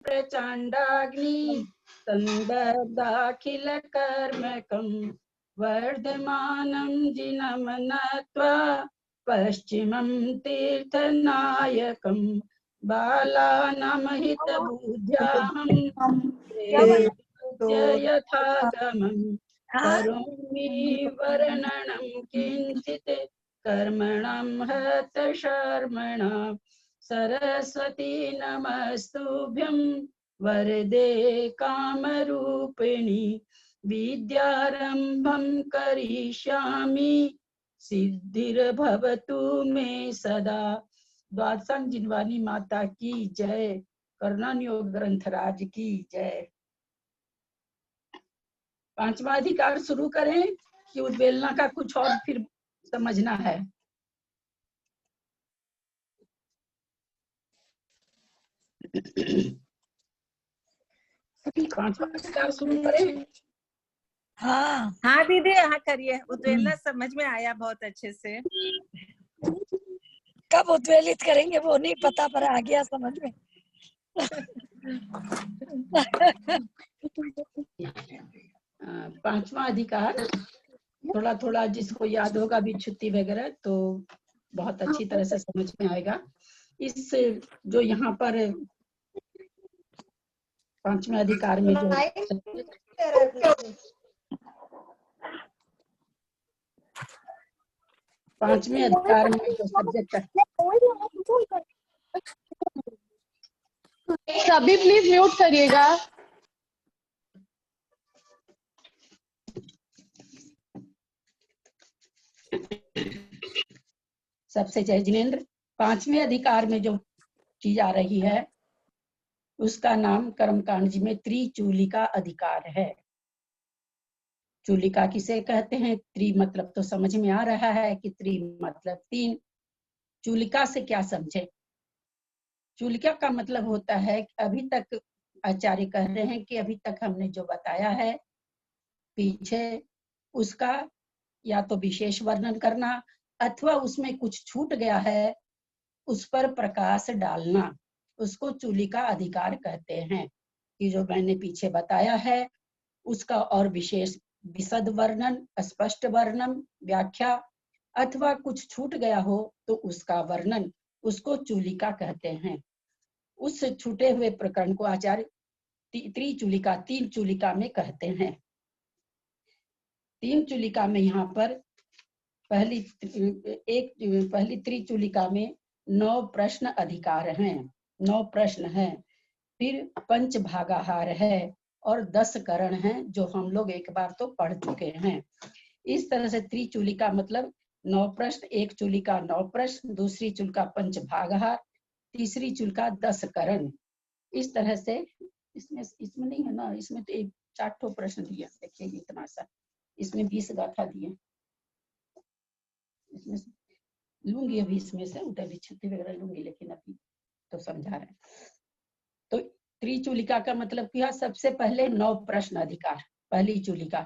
प्रचंडाग्नि संदग्धाखिल कर्मकं वर्धमानं जिनं नत्वा पश्चिमं तीर्थनायकं बालानामहितबुद्ध्याहं यथागमं करोमि वर्णनं किञ्चित् कर्मणां हतशर्मणां सरस्वती नमस्तुभ्यं वरदे कामरूपिणी विद्यारंभं करिष्यामि सिद्धिर्भवतु मे सदा। द्वादशांग जिनवानी माता की जय। करुणान योग ग्रंथराज की जय। पांचवा अधिकार शुरू करें कि उद्वेलना का कुछ और फिर समझना है? पांचवा अधिकार शुरू करें। हाँ हाँ दीदी, हाँ करिए। उद्वेलना समझ में आया बहुत अच्छे से। कब उद्वेलित करेंगे वो नहीं पता, पर आ गया समझ में। पांचवा अधिकार थोड़ा थोड़ा जिसको याद होगा विच्छुत्ति वगैरह तो बहुत अच्छी तरह से समझ में आएगा। इस जो यहाँ पर पांचवें अधिकार में जो पांचवें अधिकार में जो सब्जेक्ट है, सभी प्लीज म्यूट करिएगा। सबसे जय जिनेन्द्र। पांचवें अधिकार में जो चीज आ रही है उसका नाम कर्मकांड में त्रिचूलिका अधिकार है। चूलिका किसे कहते हैं? त्रि मतलब तो समझ में आ रहा है कि त्रि मतलब तीन। चूलिका से क्या समझे? चूलिका का मतलब होता है कि अभी तक आचार्य कह रहे हैं कि अभी तक हमने जो बताया है पीछे उसका या तो विशेष वर्णन करना अथवा उसमें कुछ छूट गया है उस पर प्रकाश डालना, उसको चूलिका अधिकार कहते हैं। कि जो मैंने पीछे बताया है उसका और विशेष विशद वर्णन, स्पष्ट वर्णन, व्याख्या अथवा कुछ छूट गया हो तो उसका वर्णन, उसको चूलिका कहते हैं। उस छूटे हुए प्रकरण को आचार्य त्रिचूलिका, तीन चूलिका में कहते हैं। तीन चूलिका में यहाँ पर पहली त्रिचूलिका में 9 प्रश्न अधिकार हैं, 9 प्रश्न हैं। फिर पंच भागाहार है और 10 करण हैं जो हम लोग एक बार तो पढ़ चुके हैं। इस तरह से त्रिचूलिका मतलब 9 प्रश्न, एक चूलिका 9 प्रश्न, दूसरी चूलिका पंच भागाहार, तीसरी चूलिका 10 करण। इस तरह से इसमें नहीं है ना, इसमें तो 4 प्रश्न दिया, देखिए इतना सा, इसमें 20 गाथा दिए। इसमें लूंगी अभी, इसमें से उठे विच्छुत्ति वगैरह लूंगी, लेकिन अभी तो समझा रहे हैं। तो त्रिचूलिका का मतलब क्या? सबसे पहले 9 प्रश्न अधिकार, पहली चूलिका।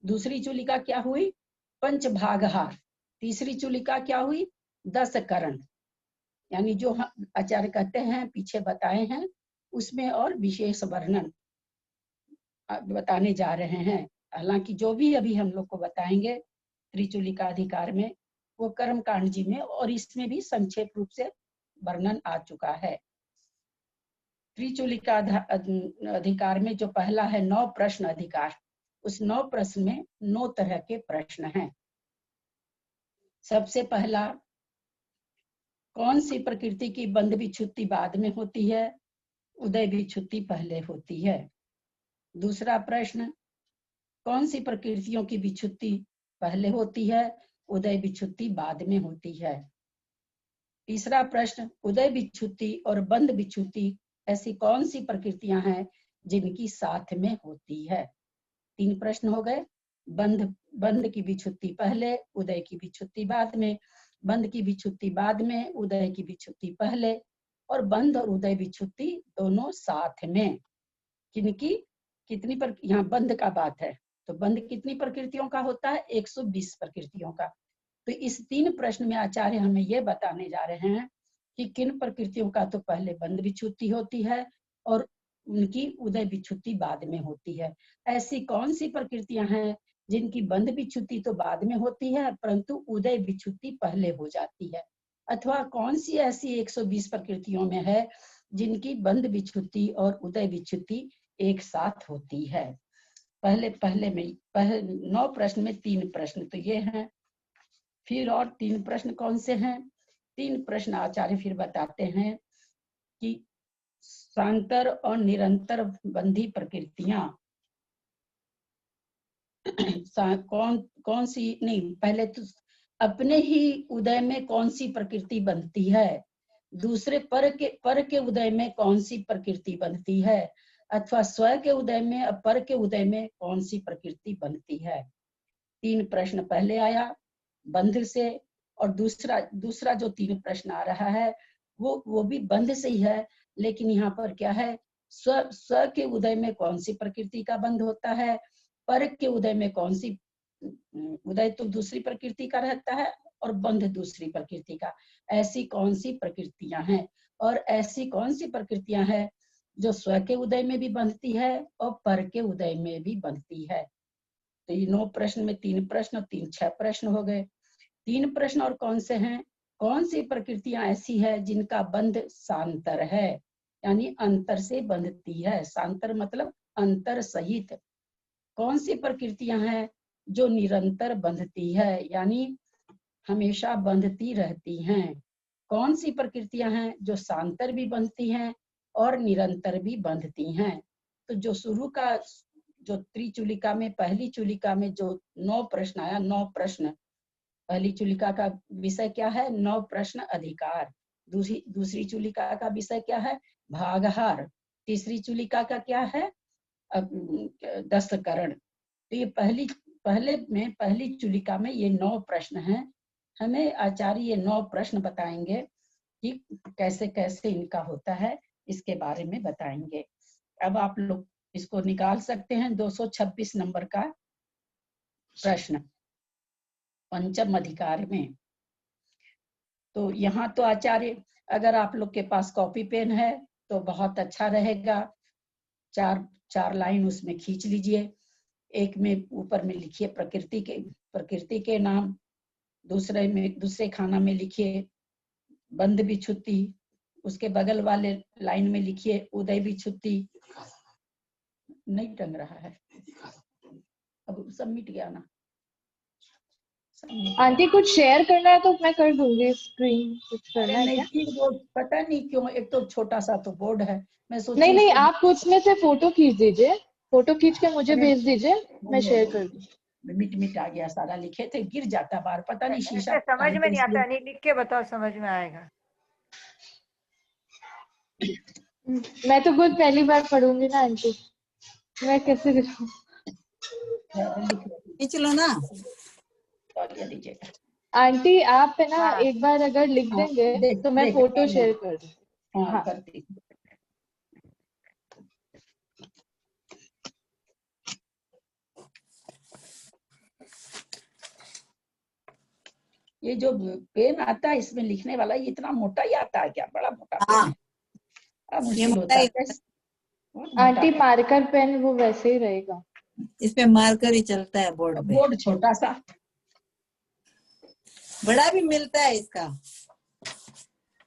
दूसरी चूलिका क्या हुई? पंच भागहार। तीसरी चूलिका क्या हुई? 10 करण। यानी जो आचार्य कहते हैं पीछे बताए हैं उसमें और विशेष वर्णन बताने जा रहे हैं। हालांकि जो भी अभी हम लोग को बताएंगे त्रिचूलिका अधिकार में वो कर्म कांड जी में और इसमें भी संक्षेप रूप से वर्णन आ चुका है। त्रिचूलिका अधिकार में जो पहला है 9 प्रश्न अधिकार, उस 9 प्रश्न में 9 तरह के प्रश्न हैं। सबसे पहला, कौन सी प्रकृति की बंध विच्छुत्ति बाद में होती है? उदय विच्छुत्ति पहले होती है। दूसरा प्रश्न, कौन सी प्रकृतियों की विच्छुत्ति पहले होती है? उदय विच्छुत्ति बाद में होती है। तीसरा प्रश्न, उदय विच्छुत्ति और बंध विच्छुत्ति ऐसी कौन सी प्रकृतियां हैं जिनकी साथ में होती है? 3 प्रश्न हो गए। बंध की विच्छुत्ति पहले, उदय की विच्छुत्ति बाद में, बंध की विच्छुत्ति बाद में, उदय की विच्छुत्ति पहले, और बंध और उदय विच्छुत्ति दोनों साथ में। किनकी कितनी पर यहाँ बंध का बात है तो बंध कितनी प्रकृतियों का होता है? 120 प्रकृतियों का। तो इस 3 प्रश्न में आचार्य हमें ये बताने जा रहे हैं कि किन प्रकृतियों का तो पहले बंध विच्छुत्ति होती है और उनकी उदय विच्छुत्ति बाद में होती है। ऐसी कौन सी प्रकृतियां हैं जिनकी बंध विच्छुत्ति तो बाद में होती है परंतु उदय विच्छुत्ति पहले हो जाती है? अथवा कौन सी ऐसी 120 प्रकृतियों में है जिनकी बंध विच्छुत्ति और उदय विच्छुत्ति एक साथ होती है? पहले 9 प्रश्न में 3 प्रश्न तो ये हैं। फिर और 3 प्रश्न कौन से हैं? 3 प्रश्न आचार्य फिर बताते हैं कि सांतर और निरंतर बंधी प्रकृतियां कौन सी, नहीं पहले तो अपने ही उदय में कौन सी प्रकृति बनती है, दूसरे पर के उदय में कौन सी प्रकृति बनती है, अथवा स्वयं के उदय में और पर के उदय में कौन सी प्रकृति बनती है। 3 प्रश्न पहले आया बंध से, और दूसरा जो 3 प्रश्न आ रहा है वो भी बंध से ही है, लेकिन यहाँ पर क्या है, स्व के उदय में कौन सी प्रकृति का बंध होता है, पर के उदय में कौन सी, उदय तो दूसरी प्रकृति का रहता है और बंध दूसरी प्रकृति का। ऐसी कौन सी प्रकृतियां हैं, और ऐसी कौन सी प्रकृतियां हैं जो स्व के उदय में भी बंधती है और पर के उदय में भी बंधती है। तो ये 9 प्रश्न में 3 प्रश्न और 3 6 प्रश्न हो गए। 3 प्रश्न और कौन से हैं? कौन सी प्रकृतियां ऐसी है जिनका बंध सांतर है, यानी अंतर से बंधती है। सांतर मतलब अंतर सहित। कौन सी प्रकृतियां हैं जो निरंतर बंधती है, यानी हमेशा बंधती रहती हैं। कौन सी प्रकृतियां हैं जो सांतर भी बंधती हैं और निरंतर भी बंधती हैं। तो जो शुरू का जो त्रिचुलिका में, पहली चुलिका में जो 9 प्रश्न आया, 9 प्रश्न, पहली चुलिका का विषय क्या है? 9 प्रश्न अधिकार। दूसरी चुलिका का विषय क्या है? भागहार। तीसरी चुलिका का क्या है? 10 करण। तो ये पहली चुलिका में ये 9 प्रश्न हैं। हमें आचार्य ये 9 प्रश्न बताएंगे कि कैसे कैसे इनका होता है, इसके बारे में बताएंगे। अब आप लोग इसको निकाल सकते हैं। 226 नंबर का प्रश्न पंचम अधिकार में। तो यहाँ तो आचार्य, अगर आप लोग के पास कॉपी पेन है तो बहुत अच्छा रहेगा। 4 लाइन उसमें खींच लीजिए। एक में ऊपर में लिखिए प्रकृति के नाम, दूसरे खाना में लिखिए बंध विच्छुत्ति, उसके बगल वाले लाइन में लिखिए उदय विच्छुत्ति। नहीं टंग रहा है, अब सब मिट गया ना। आंटी कुछ शेयर करना है तो मैं कर दूंगी, स्क्रीन कुछ करना है क्या? वो पता नहीं क्यों, एक तो छोटा सा तो बोर्ड है, मैं सोची नहीं आप उसमें से फोटो खींच दीजिए, फोटो खींच के मुझे भेज दीजिए, मैं शेयर कर दूँ। मिट आ गया सारा। लिखे थे गिर जाता बार, पता नहीं शीशा ऐसे समझ में नहीं आता, नहीं लिख के बताओ समझ में आएगा। मैं तो खुद पहली बार पढ़ूंगी ना आंटी, मैं कैसे लिखूं? खींच लो ना दीजिएगा आंटी। आप है ना हाँ। एक बार अगर लिख देंगे तो मैं फोटो शेयर कर दूँ। हाँ करती। ये जो पेन आता है इसमें लिखने वाला, ये इतना मोटा ही आता है क्या? बड़ा मोटा पेन है। अब मुश्किल होता है। आंटी मार्कर पेन वो वैसे ही रहेगा, इस पे मार्कर ही चलता है बोर्ड पे। बोर्ड छोटा सा, बड़ा भी मिलता है इसका।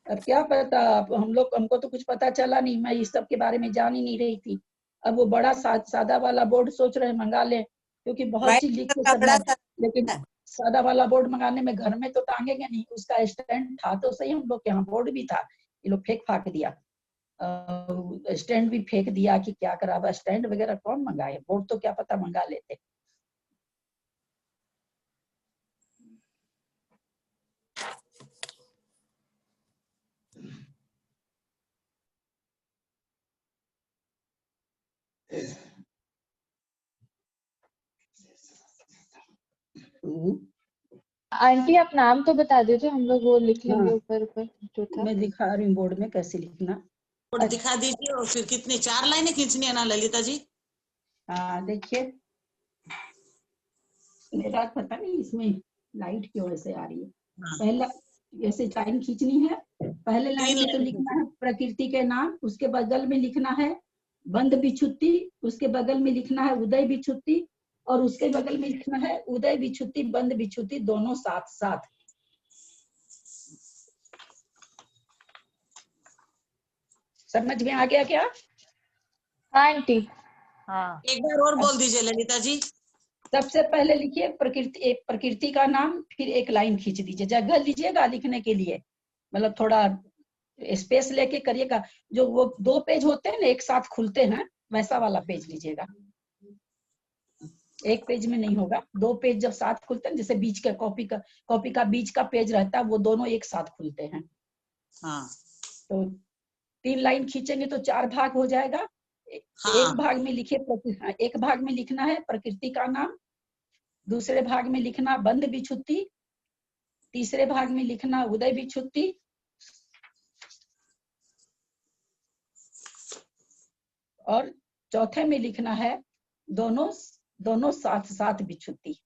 अब क्या पता, हमको तो कुछ पता चला नहीं, मैं इस सब के बारे में जान ही नहीं रही थी। अब वो बड़ा सादा वाला बोर्ड सोच रहे मंगा ले, क्योंकि बहुत चीज लिख के करना, लेकिन सादा वाला बोर्ड मंगाने में घर में तो टांगेंगे नहीं। उसका स्टैंड था तो सही, हम लोग के यहाँ बोर्ड भी था, ये लोग फेंक फाक दिया। स्टैंड भी फेंक दिया कि क्या करा। स्टैंड वगैरह कौन मंगाए, बोर्ड तो क्या पता मंगा लेते। आंटी आप नाम तो बता दीजिए, हम लोग वो लिख लेंगे ऊपर जो था। मैं दिखा रही हूँ बोर्ड में कैसे लिखना। बोर्ड दिखा दीजिए। और फिर कितनी 4 लाइनें खींचनी है ना ललिता जी? हाँ देखिए, मेरा पता नहीं इसमें लाइट क्यों ऐसे आ रही है। पहला ऐसे लाइन खींचनी है। पहले लाइन में तो लिखना है प्रकृति के नाम, उसके बगल में लिखना है बंद विच्छुत्ति, उसके बगल में लिखना है उदय विच्छुत्ति, और उसके बगल में लिखना है उदय विच्छुत्ति बंद विच्छुत्ति दोनों साथ साथ। समझ में आ गया क्या? हाँ आंटी। हाँ एक बार और बोल दीजिए ललिता जी। सबसे पहले लिखिए एक प्रकृति का नाम, फिर एक लाइन खींच दीजिए, जगह लीजिएगा लिखने के लिए, मतलब थोड़ा स्पेस लेके करिएगा। जो वो 2 पेज होते हैं ना एक साथ खुलते हैं, वैसा वाला पेज लीजिएगा। एक पेज में नहीं होगा, 2 पेज जब साथ खुलते हैं, जैसे बीच का कॉपी का बीच का पेज रहता है, वो दोनों एक साथ खुलते हैं। हाँ तो 3 लाइन खींचेंगे तो 4 भाग हो जाएगा। हाँ। एक भाग में लिखिए, एक भाग में लिखना है प्रकृति का नाम, दूसरे भाग में लिखना बंद विच्छुत्ति, तीसरे भाग में लिखना उदय विच्छुत्ति, और चौथे में लिखना है दोनों साथ साथ विच्छुत्ति।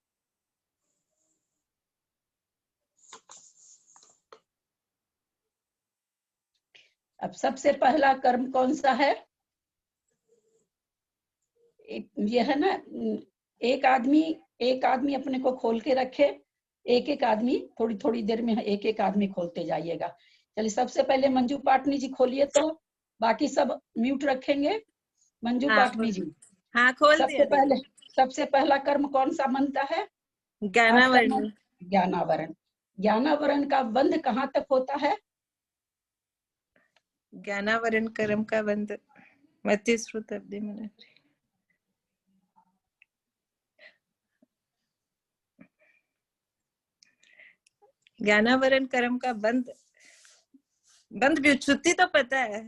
अब सबसे पहला कर्म कौन सा है? ये है ना, एक आदमी अपने को खोल के रखे, एक आदमी थोड़ी थोड़ी देर में एक आदमी खोलते जाइएगा। चलिए सबसे पहले मंजू पाटनी जी खोलिए, तो बाकी सब म्यूट रखेंगे। मंजू हाँ, पाटनी जी, हाँ खोल दिया। सबसे पहला कर्म कौन सा बनता है? ज्ञानावरण। ज्ञानावरण। ज्ञानावरण का बंध कहाँ तक होता है? ज्ञानावरण कर्म का बंध 32 शताब्दी में। ज्ञानावरण कर्म का बंध विच्छुत्ति तो पता है।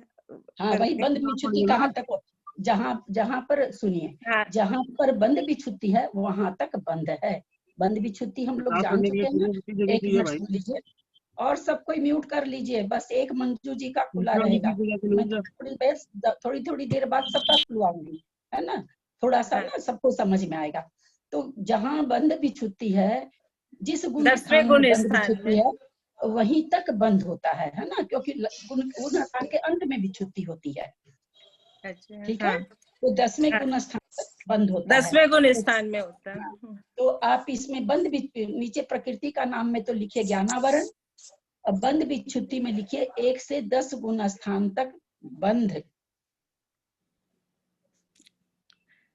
हाँ वही बंध विच्छुत्ति कहाँ तक हो? जहाँ पर सुनिए, हाँ, जहाँ पर बंध विच्छुत्ति है वहां तक बंध है। बंध विच्छुत्ति हम लोग जान चुके हैं। एक मिनट सुन लीजिए, और सब कोई म्यूट कर लीजिए, बस एक मंजू जी का खुला रहेगा। मैं थोड़ी थोड़ी देर बाद सबका खुलवाऊंगी, है ना, थोड़ा सा ना सबको समझ में आएगा। तो जहाँ बंध विच्छुत्ति है, जिस गुण 10वें स्थान में गुण बंध स्थान विच्छुत्ति में। है वहीं तक बंध होता है ना, क्योंकि गुण स्थान के अंत में विच्छुत्ति होती है। अच्छा, ठीक हाँ, है, तो 10वें हाँ, गुण स्थान तक बंद होता है। 10वें गुण स्थान में होता है। तो आप इसमें बंद नीचे प्रकृति का नाम में तो लिखिए ज्ञानावरण, अब बंद विच्छुत्ति में लिखिए 1 से 10 गुण स्थान तक बंध,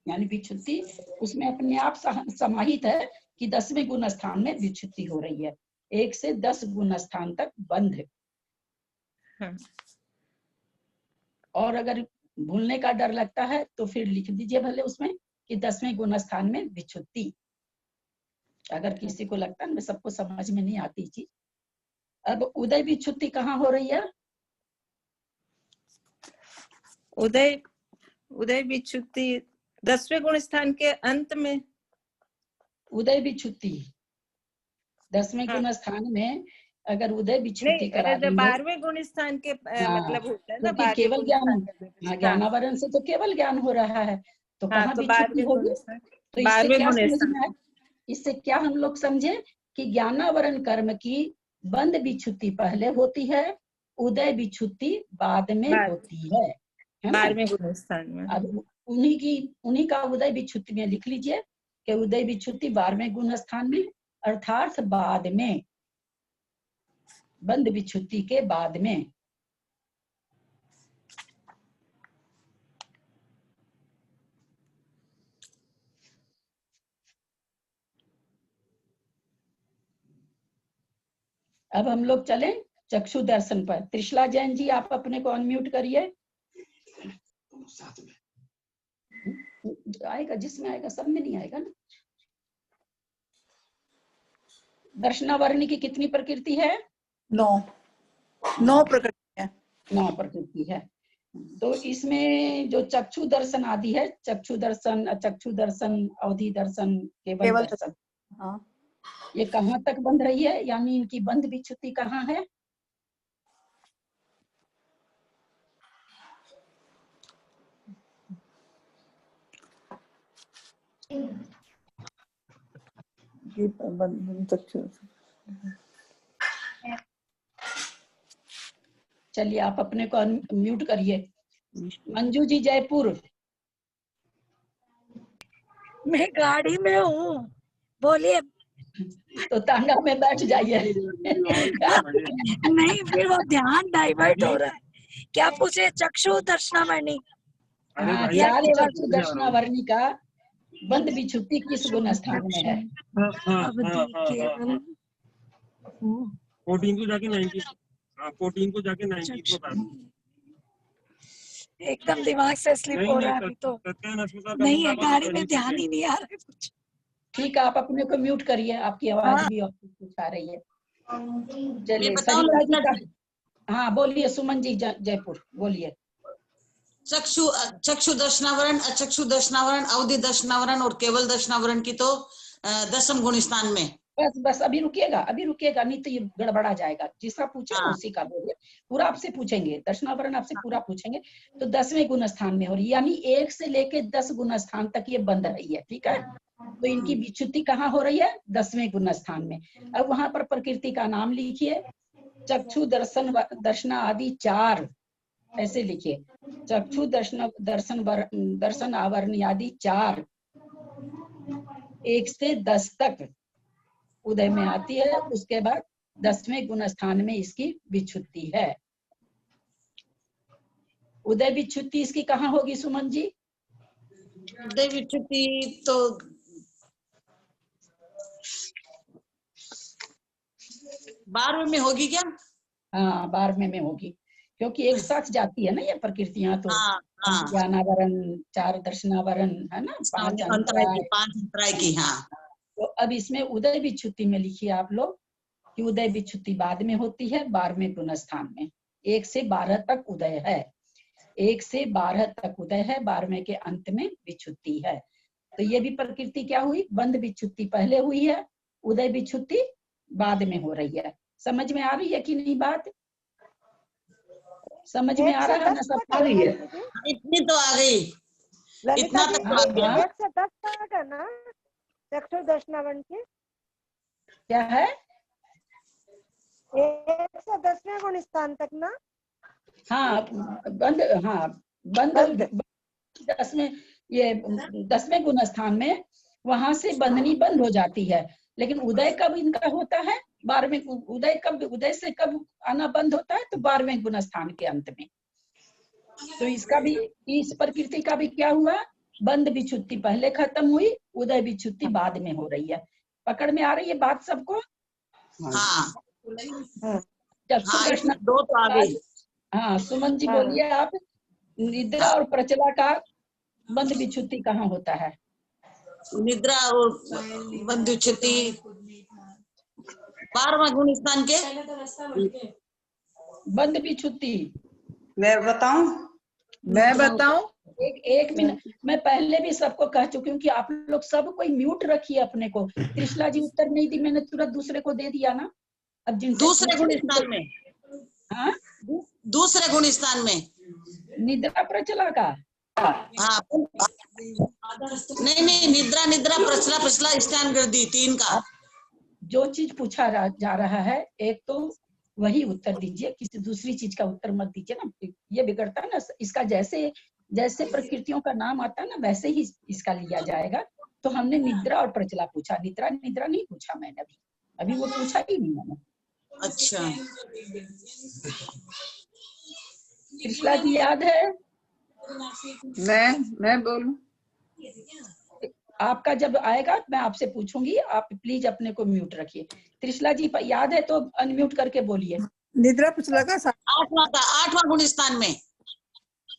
यानी विच्छुत्ति उसमें अपने आप समाहित है कि 10वें गुण स्थान में विच्छुत्ति हो रही है। 1 से 10 गुण स्थान तक बंध। हाँ। और अगर भूलने का डर लगता है तो फिर लिख दीजिए भले उसमें कि 10वें गुण स्थान में विच्छुत्ति, अगर किसी को लगता है सबको समझ में नहीं आती चीज। अब उदय विच्छुत्ति कहाँ हो रही है? उदय विच्छुत्ति 10वें गुण स्थान के अंत में। उदय विच्छुत्ति 10वें हाँ। गुण स्थान में अगर उदय विच्छुत्ति करा नहीं, देंगे 12वें गुण स्थान के हाँ, मतलब होता है तो ना, फिर 12वें केवल गुण ज्ञान, स्थान हाँ ज्ञानावरण से तो केवल ज्ञान हो रहा है, तो हाँ, कहाँ तो विच्छुत्ति 12वें होगी? गुण स्थान, तो इससे 12वें क्या गुण समझ स्थान। में आए? इससे क्या हम लोग समझे कि ज्ञानावरण कर्म की बंद विच्छुत्ति पहले होती है, उदय विच्छुत्ति बाद में होती है ना? 12वें गुण स्थान में। अब उन्हीं का उदय विच्छुत्ति में लिख लीजिए कि उदय विच्छुत्ति 12वें गुण स्थान में, अर्थात बाद में, बंद विच्छुत्ति के बाद में। अब हम लोग चलें चक्षु दर्शन पर। त्रिशला जैन जी आप अपने को अनम्यूट करिए। आएगा, जिसमें आएगा सब में नहीं आएगा ना। दर्शनावरणी की कितनी प्रकृति है? 9 प्रकृति है। 9 प्रकृति है। तो इसमें जो चक्षु दर्शन आदि है, चक्षु दर्शन, अचक्षु दर्शन, अवधि दर्शन, केवल दर्शन, हाँ, ये कहाँ तक बंध रही है, यानी इनकी बंध विच्छुत्ति कहाँ है? चलिए आप अपने को म्यूट करिए। मंजू जी जयपुर। मैं गाड़ी में हूँ, बोलिए। तो तांगा में बैठ जाइए। नहीं, फिर वो ध्यान डाइवर्ट हो रहा है। क्या पूछे? चक्षु दर्शनावर्णी। हाँ, या चाल केवल चक्षु दर्शनावर्णी का बंद विच्छुत्ति किस गुण स्थान में है? अवधि केवल 14 को जाके 19, 14 को जाके 19 को था। एकदम दिमाग से स्लिप हो रहा है अभी तो। नहीं है, गाड़ी में ध्यान ही नहीं आ रहा है कुछ। ठीक है, आप अपने को म्यूट करिए, आपकी आवाज भी और कुछ आ रही है। चलिए सरिता जी का, हाँ बोलिए। सुमन जी जयपुर बोलिए। चक्षु दर्शनावरण, अचक्षु दर्शनावरण, अवधि दर्शनावरण और केवल दर्शनावरण की तो 10वें गुण स्थान में। बस अभी रुकिएगा, नहीं तो ये गड़बड़ा जाएगा। जिसका पूछे उसी का बोलिए। पूरा आपसे पूछेंगे, दर्शनावरण आपसे पूरा पूछेंगे। तो 10वें गुण स्थान में हो रही है, यानी 1 से लेके 10 गुण स्थान तक ये बंद रही है। ठीक है, तो इनकी विच्छुत्ति कहाँ हो रही है? 10वें गुण स्थान में। अब वहां पर प्रकृति का नाम लिखिए। चक्षु दर्शन आदि 4 ऐसे लिखिए। चक्षु दर्शन आवरण आदि 4 1 से 10 तक उदय में आती है। उसके बाद 10वें गुण स्थान में इसकी विच्छुत्ति है। उदय विच्छुत्ति इसकी कहाँ होगी सुमन जी? उदय विच्छुत्ति तो 12वें में होगी क्या? हाँ, 12वें में होगी, क्योंकि एक साथ जाती है ना ये प्रकृतियां। तो ज्ञानावरण 4 दर्शनावरण है ना, 5 अंतराय की। हाँ, तो अब इसमें उदय विच्छुत्ति में लिखिए आप लोग कि उदय विच्छुत्ति बाद में होती है 12वें गुण स्थान में। 1 से 12 तक उदय है, 1 से 12 तक उदय है, 12वें के अंत में विच्छुत्ति है। तो ये भी प्रकृति क्या हुई? बंद विच्छुत्ति पहले हुई है, उदय विच्छुत्ति बाद में हो रही है। समझ में आ रही है कि नहीं बात? समझ में आ रहा है ना? सब आ रही है? इतनी तो आ गई, इतना तक तो आ गया। 1 से 10 तक है ना चक्षु दर्शनावरण की? क्या है? 1 से 10वें गुण स्थान तक ना? हाँ, बंद 10वें, ये 10वें गुण स्थान में वहां से बंधनी बंद हो जाती है। लेकिन उदय कब इनका होता है? 12वें। उदय से कब आना बंद होता है? तो 12वें गुण स्थान के अंत में। तो इसका भी, इस प्रकृति का भी क्या हुआ? बंद विच्छुत्ति पहले खत्म हुई, उदय विच्छुत्ति बाद में हो रही है। पकड़ में आ रही है बात सबको? हाँ, चक्षु 2 तो आ गई। हाँ, सुमन जी बोलिए आप। निद्रा और प्रचला का बंद विच्छुत्ति कहाँ होता है? निद्रा और बंद विच्छुत्ति 12वां गुण स्थान के बंद विच्छुत्ति। मैं बताऊं? एक मिनट, मैं पहले भी सबको कह चुकी हूँ कि आप लोग सब कोई म्यूट रखिए अपने को। त्रिशला जी उत्तर नहीं दी, मैंने तुरंत दूसरे को दे दिया ना। अब जिनसे दूसरे गुण स्थान में, हाँ, दूसरे गुण स्थान में निद्रा प्रचला का। हाँ, नहीं, निद्रा प्रचला स्थान कर दी 3 का। जो चीज पूछा जा रहा है, एक तो वही उत्तर दीजिए, किसी दूसरी चीज का उत्तर मत दीजिए ना। ये बिगड़ता है ना इसका। जैसे प्रकृतियों का नाम आता है ना, वैसे ही इसका लिया जाएगा। तो हमने निद्रा और प्रचला पूछा, निद्रा नहीं पूछा मैंने अभी वो पूछा ही नहीं मैंने। अच्छा, त्रिशला जी याद है? मैं बोलूं? आपका जब आएगा मैं आपसे पूछूंगी, आप प्लीज अपने को म्यूट रखिए। त्रिशला जी याद है तो अनम्यूट करके बोलिए। निद्रा प्रचला का 8वां गुण स्थान में,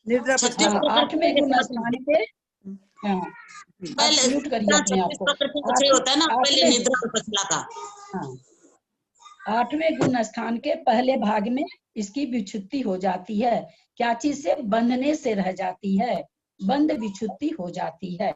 निद्रा प्रचला 8वें गुण स्थान पे। हाँ, पहले म्यूट करिए अपने आप को। होता है ना, पहले निद्रा और प्रचला का। हाँ, 8वें गुण स्थान के पहले भाग में इसकी विच्छुत्ति हो जाती है। क्या चीज से? बंधने से रह जाती है, बंद विच्छुत्ति हो जाती है।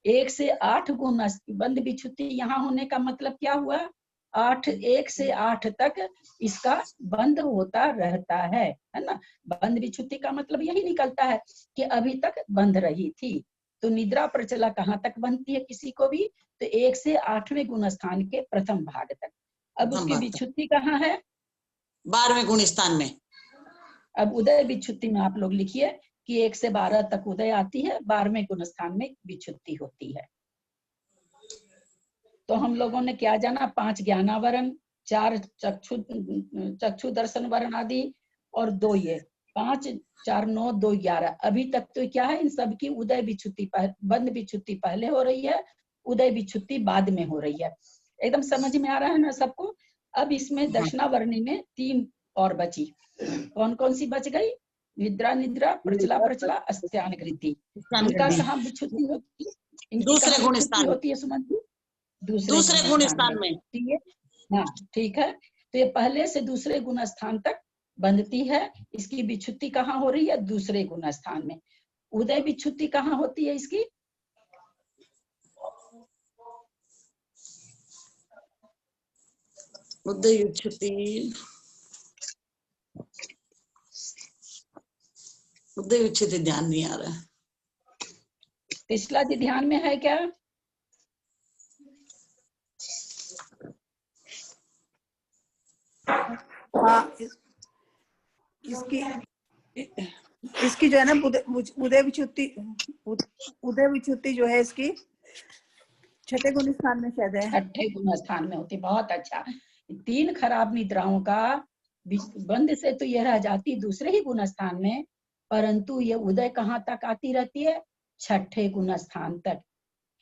1 से 8 गुण बंद विच्छुत्ति यहाँ होने का मतलब क्या हुआ? 1 से 8 तक इसका बंद होता रहता है ना। बंद विच्छुत्ति का मतलब यही निकलता है कि अभी तक बंध रही थी। तो निद्रा प्रचला कहाँ तक बनती है किसी को भी? तो 1 से 8वें गुण स्थान के प्रथम भाग तक। अब उसकी विच्छुत्ति कहाँ है? 12वें गुण स्थान में। अब उदय विच्छुत्ति में आप लोग लिखिए कि 1 से 12 तक उदय आती है, 12वें गुण स्थान में विच्छुत्ति होती है। तो हम लोगों ने क्या जाना, 5 ज्ञानावरण, 4 चक्षु दर्शन वर्ण आदि और 2 ये 5 4 9 2 11। अभी तक तो क्या है, इन सब की उदय विच्छुत्ति बंध विच्छुत्ति पहले हो रही है, उदय विच्छुत्ति बाद में हो रही है। एकदम समझ में आ रहा है ना सबको। अब इसमें दक्षिणावर्णी में 3 और बची। कौन कौन सी बच गई? निद्रा निद्रा, प्रचला प्रचला, अस्त्यान कृति। इनका कहाँ विच्छुत्ति होती है? इनकी दूसरे गुण स्थान होती है सुमन जी? दूसरे गुण स्थान में। ठीक है, हाँ ठीक है। तो ये पहले से दूसरे गुण स्थान तक बंधती है। इसकी विच्छुत्ति कहाँ हो रही है? दूसरे गुण स्थान में। उदय विच्छुत्ति कहाँ होती है इसकी? उदय विच्छुत्ति, उदय विच्छुत्ति ध्यान नहीं आ रहा है। पिछला जी ध्यान में है क्या? हाँ, इसकी जो है ना उदय विच्छुत्ति जो है इसकी 6ठे गुण स्थान में शायद है। 6ठे गुण स्थान में होती। बहुत अच्छा। 3 खराब निद्राओं का बंद से तो यह रह जाती दूसरे ही गुण स्थान में, परंतु ये उदय कहाँ तक आती रहती है? 6ठे गुण स्थान तक।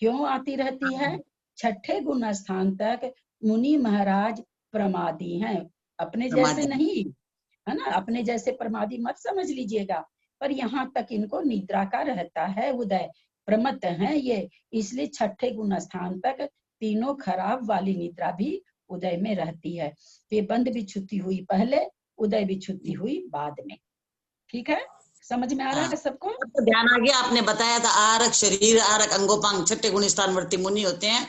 क्यों आती रहती है? 6ठे गुण स्थान तक मुनि महाराज प्रमादी हैं, अपने जैसे नहीं है ना, अपने जैसे प्रमादी मत समझ लीजिएगा, पर यहाँ तक इनको निद्रा का रहता है उदय, प्रमत्त है ये, इसलिए 6ठे गुण स्थान तक तीनों खराब वाली निद्रा भी उदय में रहती है। ये बंद विच्छुत्ति हुई पहले, उदय विच्छुत्ति हुई बाद में। ठीक है, समझ में आ रहा है सबको? तो ध्यान आ गया। आपने बताया था आरक शरीर, आरक अंगोपांग 6ठे गुण स्थान वर्ती मुनि होते हैं,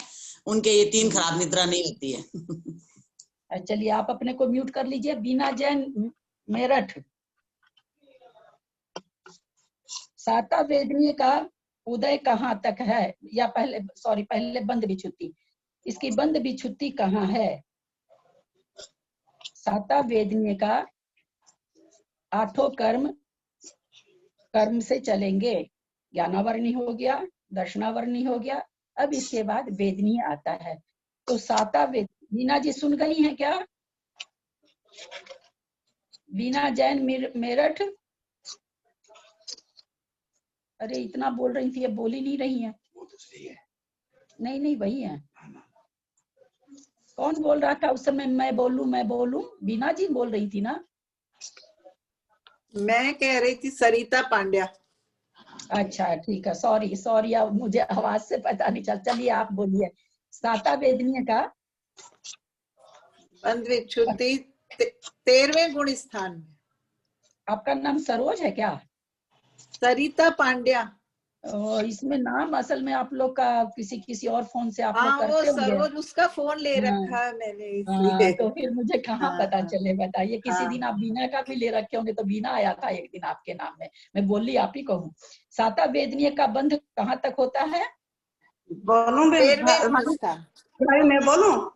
उनके ये 3 खराब निद्रा नहीं होती है। चलिए आप अपने को म्यूट कर लीजिए। बीना जैन मेरठ। साता वेदनीय का उदय कहाँ तक है? या पहले बंद विच्छुत्ति, इसकी बंद विच्छुत्ति कहाँ है? साता वेदनीय का 8 कर्म से चलेंगे। ज्ञानावर्णी हो गया, दर्शनावर्णी हो गया, अब इसके बाद वेदनीय आता है। तो साता बीना जी सुन गई हैं क्या? बीना जैन मेरठ। अरे इतना बोल रही थी, ये बोल ही नहीं रही है। नहीं वही है। कौन बोल रहा था उस समय? मैं बोलूं? बीना जी बोल रही थी ना? मैं कह रही थी सरिता पांड्या। अच्छा ठीक है, सॉरी अब मुझे आवाज से पता नहीं चल। चलिए आप बोलिए। साता वेदनीय का बंद विच्छुत्ति 13वें गुण स्थान में। आपका नाम सरोज है क्या? सरिता पांड्या। इसमें नाम असल में आप लोग का किसी और फोन से आप लोग करते होंगे। सरोज, उसका फोन ले रखा है मैंने इसलिए। तो फिर मुझे कहाँ पता चले, बताइए। किसी दिन आप बीना का भी ले रखे होंगे, तो बीना आया था एक दिन आपके नाम में, मैं बोली आप ही कहूँ। साता वेदनीय का बंध कहाँ तक होता है? मैं बोलूं?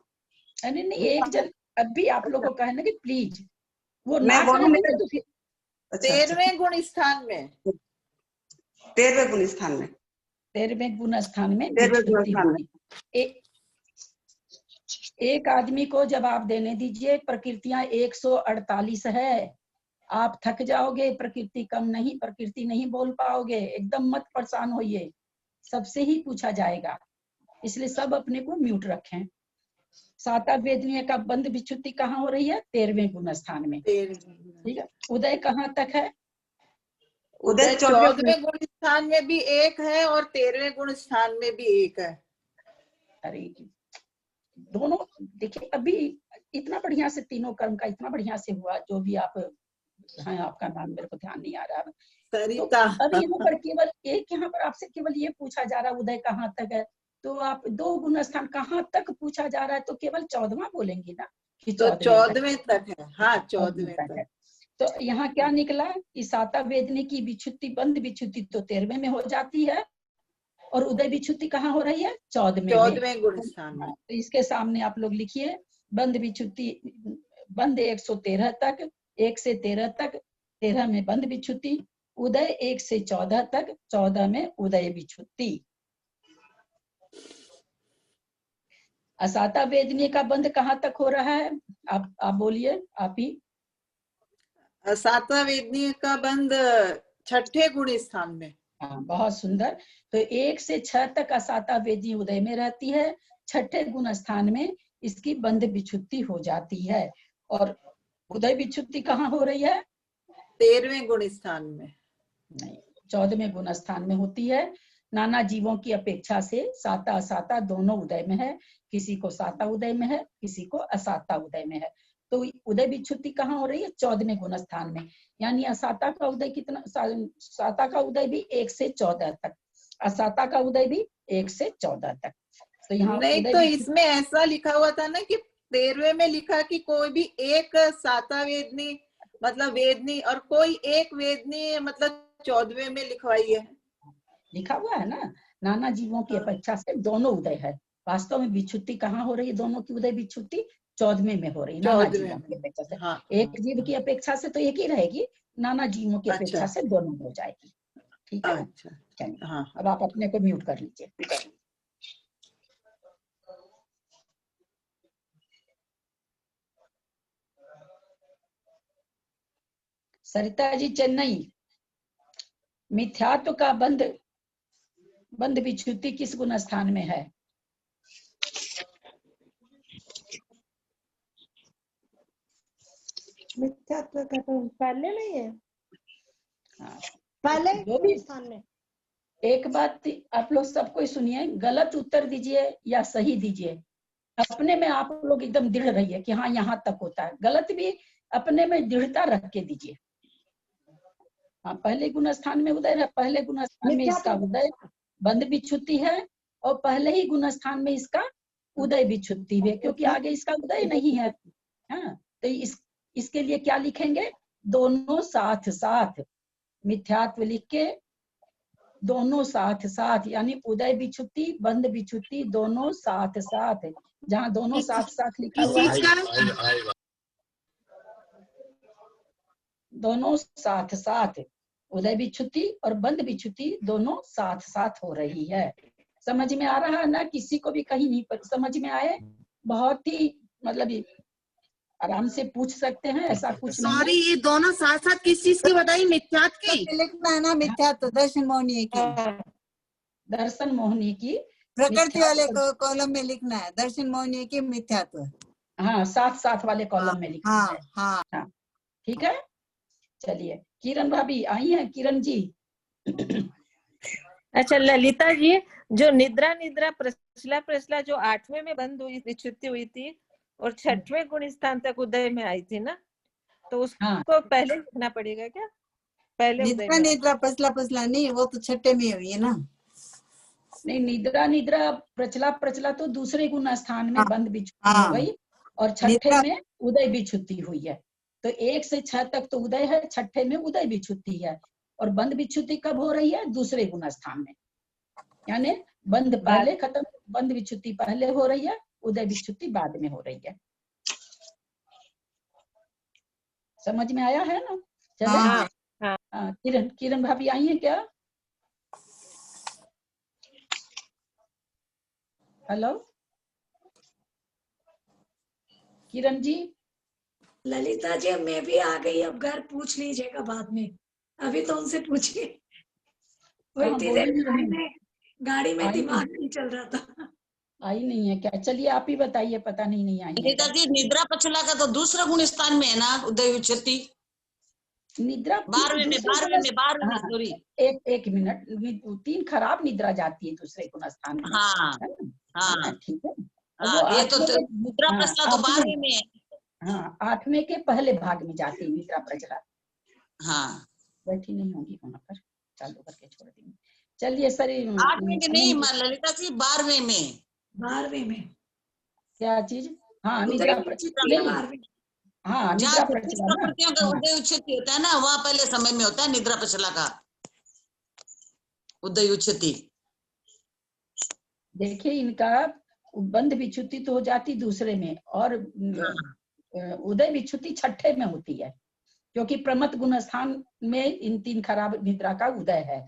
नहीं एक जन अब भी आप लोग को कहना कि प्लीज वो नाच रहे हैं तो फिर 13वें गुण स्थान में। 13वें गुण स्थान में। 13वें गुण स्थान में। 13वें गुण स्थान में। एक आदमी को जवाब देने दीजिए। प्रकृतियां 148 है। आप थक जाओगे, प्रकृति कम नहीं, प्रकृति नहीं बोल पाओगे। एकदम मत परेशान होइए, सबसे ही पूछा जाएगा, इसलिए सब अपने को म्यूट रखें। साता वेदनीय का बंद विच्छुत्ति कहाँ हो रही है? 13वें गुण स्थान में। ठीक है। उदय कहाँ तक है? उदय 14वें गुण स्थान में भी एक है और 13वें गुण स्थान में भी एक है। अरे दोनों देखिए, अभी इतना बढ़िया से तीनों कर्म का इतना बढ़िया से हुआ। जो भी आप हैं, आपका नाम मेरे को ध्यान नहीं आ रहा। तो अभी यहाँ पर केवल एक, यहाँ पर आपसे केवल ये पूछा जा रहा है उदय कहाँ तक है। तो आप 2 गुण स्थान कहाँ तक पूछा जा रहा है, तो केवल 14वां बोलेंगे ना कि 14वें तक है। हाँ 14वें तक। तो यहाँ क्या निकला कि साता वेदनी की विच्छुत्ति बंद विच्छुत्ति तो 13वें में हो जाती है, और उदय विच्छुत्ति कहाँ हो रही है? 14वें गुण स्थान में। तो इसके सामने आप लोग लिखिए बंद विच्छुत्ति, बंद 113 तक, 1 से 13 तक, 13 में बंद विच्छुत्ति, उदय 1 से 14 तक, 14 में उदय विच्छुत्ति। असाता वेदनीय का बंध कहाँ तक हो रहा है? आप बोलिए, आप ही। सातवां वेदनीय का बंध छठे गुण स्थान में। हाँ, बहुत सुंदर। तो 1 से 6 तक असाता वेदी उदय में रहती है, छठे गुण स्थान में इसकी बंध विच्छुत्ति हो जाती है। और उदय विच्छुत्ति कहाँ हो रही है? 13वें गुण स्थान में नहीं, 14वें गुण स्थान में होती है। नाना जीवों की अपेक्षा से साता असाता दोनों उदय में है। किसी को साता उदय में है, किसी को असाता उदय में है। तो उदय विच्छुत्ति कहाँ हो रही है? 14वें गुण स्थान में। यानी असाता का उदय कितना? साता का उदय भी 1 से 14 तक, असाता का उदय भी 1 से 14 तक। तो यहाँ नहीं, तो इसमें ऐसा लिखा हुआ था ना कि 13वें में लिखा कि कोई भी एक साता वेदनी मतलब वेदनी और कोई एक वेदनी मतलब 14वें में लिखवाई है। लिखा हुआ है ना, नाना जीवों की अपेक्षा से दोनों उदय है। वास्तव में विच्छुत्ति कहाँ हो रही है? दोनों की उदय विच्छुत्ति 14वें में हो रही है, नाना जीवों की अपेक्षा से। हाँ, एक जीव की अपेक्षा से तो एक ही रहेगी, नाना जीवों की अपेक्षा से दोनों हो जाएगी। ठीक है, चलिए। हाँ। अब आप अपने को म्यूट कर लीजिए। सरिता जी चेन्नई, मिथ्यात्व का बंध विच्छुत्ति किस गुण स्थान में है? मिथ्यात्व का तो पहले नहीं है। हाँ, पहले जो भी स्थान में। एक बात आप लोग सबको सुनिए, गलत उत्तर दीजिए या सही दीजिए, अपने में आप लोग एकदम दृढ़ रहिए कि हाँ यहाँ तक होता है। गलत भी अपने में दृढ़ता रख के दीजिए। हाँ, पहले गुण स्थान में उदय है, पहले गुण स्थान में इसका उदय बंध विच्छुत्ति है, और पहले ही गुण स्थान में इसका उदय विच्छुत्ति है, क्योंकि आगे इसका उदय नहीं है। हाँ, तो इसके लिए क्या लिखेंगे? दोनों साथ साथ, मिथ्यात्व लिख के दोनों साथ साथ, यानी उदय विच्छुत्ति बंध विच्छुत्ति दोनों साथ साथ। जहाँ दोनों साथ साथ लिखा हुआ है, दोनों साथ साथ उदय विच्छुत्ति और बंध विच्छुत्ति दोनों साथ साथ हो रही है। समझ में आ रहा है ना? किसी को भी कहीं नहीं पर समझ में आए, बहुत ही मतलब आराम से पूछ सकते हैं, ऐसा कुछ नहीं है। सॉरी, ये दोनों साथ साथ किस चीज की बताई? मिथ्यात्व की लिखना है ना, मिथ्यात्व दर्शन मोहनीय की, दर्शन मोहनी की प्रकृति वाले कॉलम में लिखना है, दर्शन मोहनीय की मिथ्यात्व। हाँ, साथ साथ वाले कॉलम में लिखना है। हाँ, ठीक है। चलिए, किरण भाभी आई हैं। किरण जी, अच्छा ललिता जी, जो निद्रा निद्रा प्रचला प्रचला जो 8वें में बंद हुई विच्छुत्ति हुई थी और 6वें गुण स्थान तक उदय में आई थी ना, तो उसको पहले लिखना पड़ेगा क्या? पहले निद्रा निद्रा पसला पसला नहीं, वो तो छठे में हुई है ना। नहीं, निद्रा निद्रा प्रचला प्रचला तो दूसरे गुण स्थान में बंद विच्छुत्ति हो गई, और छठे में उदय विच्छुत्ति हुई है। तो 1 से 6 तक तो उदय है, छठे में उदय विच्छुत्ति है। और बंद विच्छुत्ति कब हो रही है? दूसरे गुण स्थान में, यानी बंद पहले खत्म, बंद विच्छुत्ति पहले हो रही है, उदय विच्छुत्ति बाद में हो रही है। समझ में आया है ना? चले। किरण भाभी आई हैं क्या? हेलो किरण जी। ललिता जी, अब मैं भी आ गई, अब घर पूछ लीजिएगा बाद में, अभी तो उनसे पूछिए। गाड़ी में दिमाग नहीं चल रहा था। आई नहीं है क्या? चलिए आप ही बताइए, पता नहीं आई है। निद्रा प्रचला का तो दूसरा गुण स्थान में है ना उदय विच्छुत्ति? निद्रा 12वें में सॉरी, एक मिनट, 3 खराब निद्रा जाती है दूसरे गुण स्थान में। हाँ, ठीक है। ये तो निद्रा प्रचला तो 12वें में है। हाँ, 8वें के पहले भाग में जाती है निद्रा प्रचला। हाँ, बैठी नहीं होगी वहां पर, चालू करके छोड़ देंगे। चलिए सर, 8वें में नहीं ललिता जी, 12वें में। 12वें में क्या चीज? हाँ, निद्रा प्रचला। हाँ, निद्रा प्रचला प्रकृतियों का उदय विच्छुत्ति होता है ना, वहाँ पहले समय में होता है निद्रा प्रचला का उदय विच्छुत्ति। देखिए, इनका बंध विच्छुत्ति तो हो जाती दूसरे में, और उदय विच्छुत्ति छठे में होती है। क्योंकि प्रमत गुण स्थान में इन 3 खराब निद्रा का उदय है।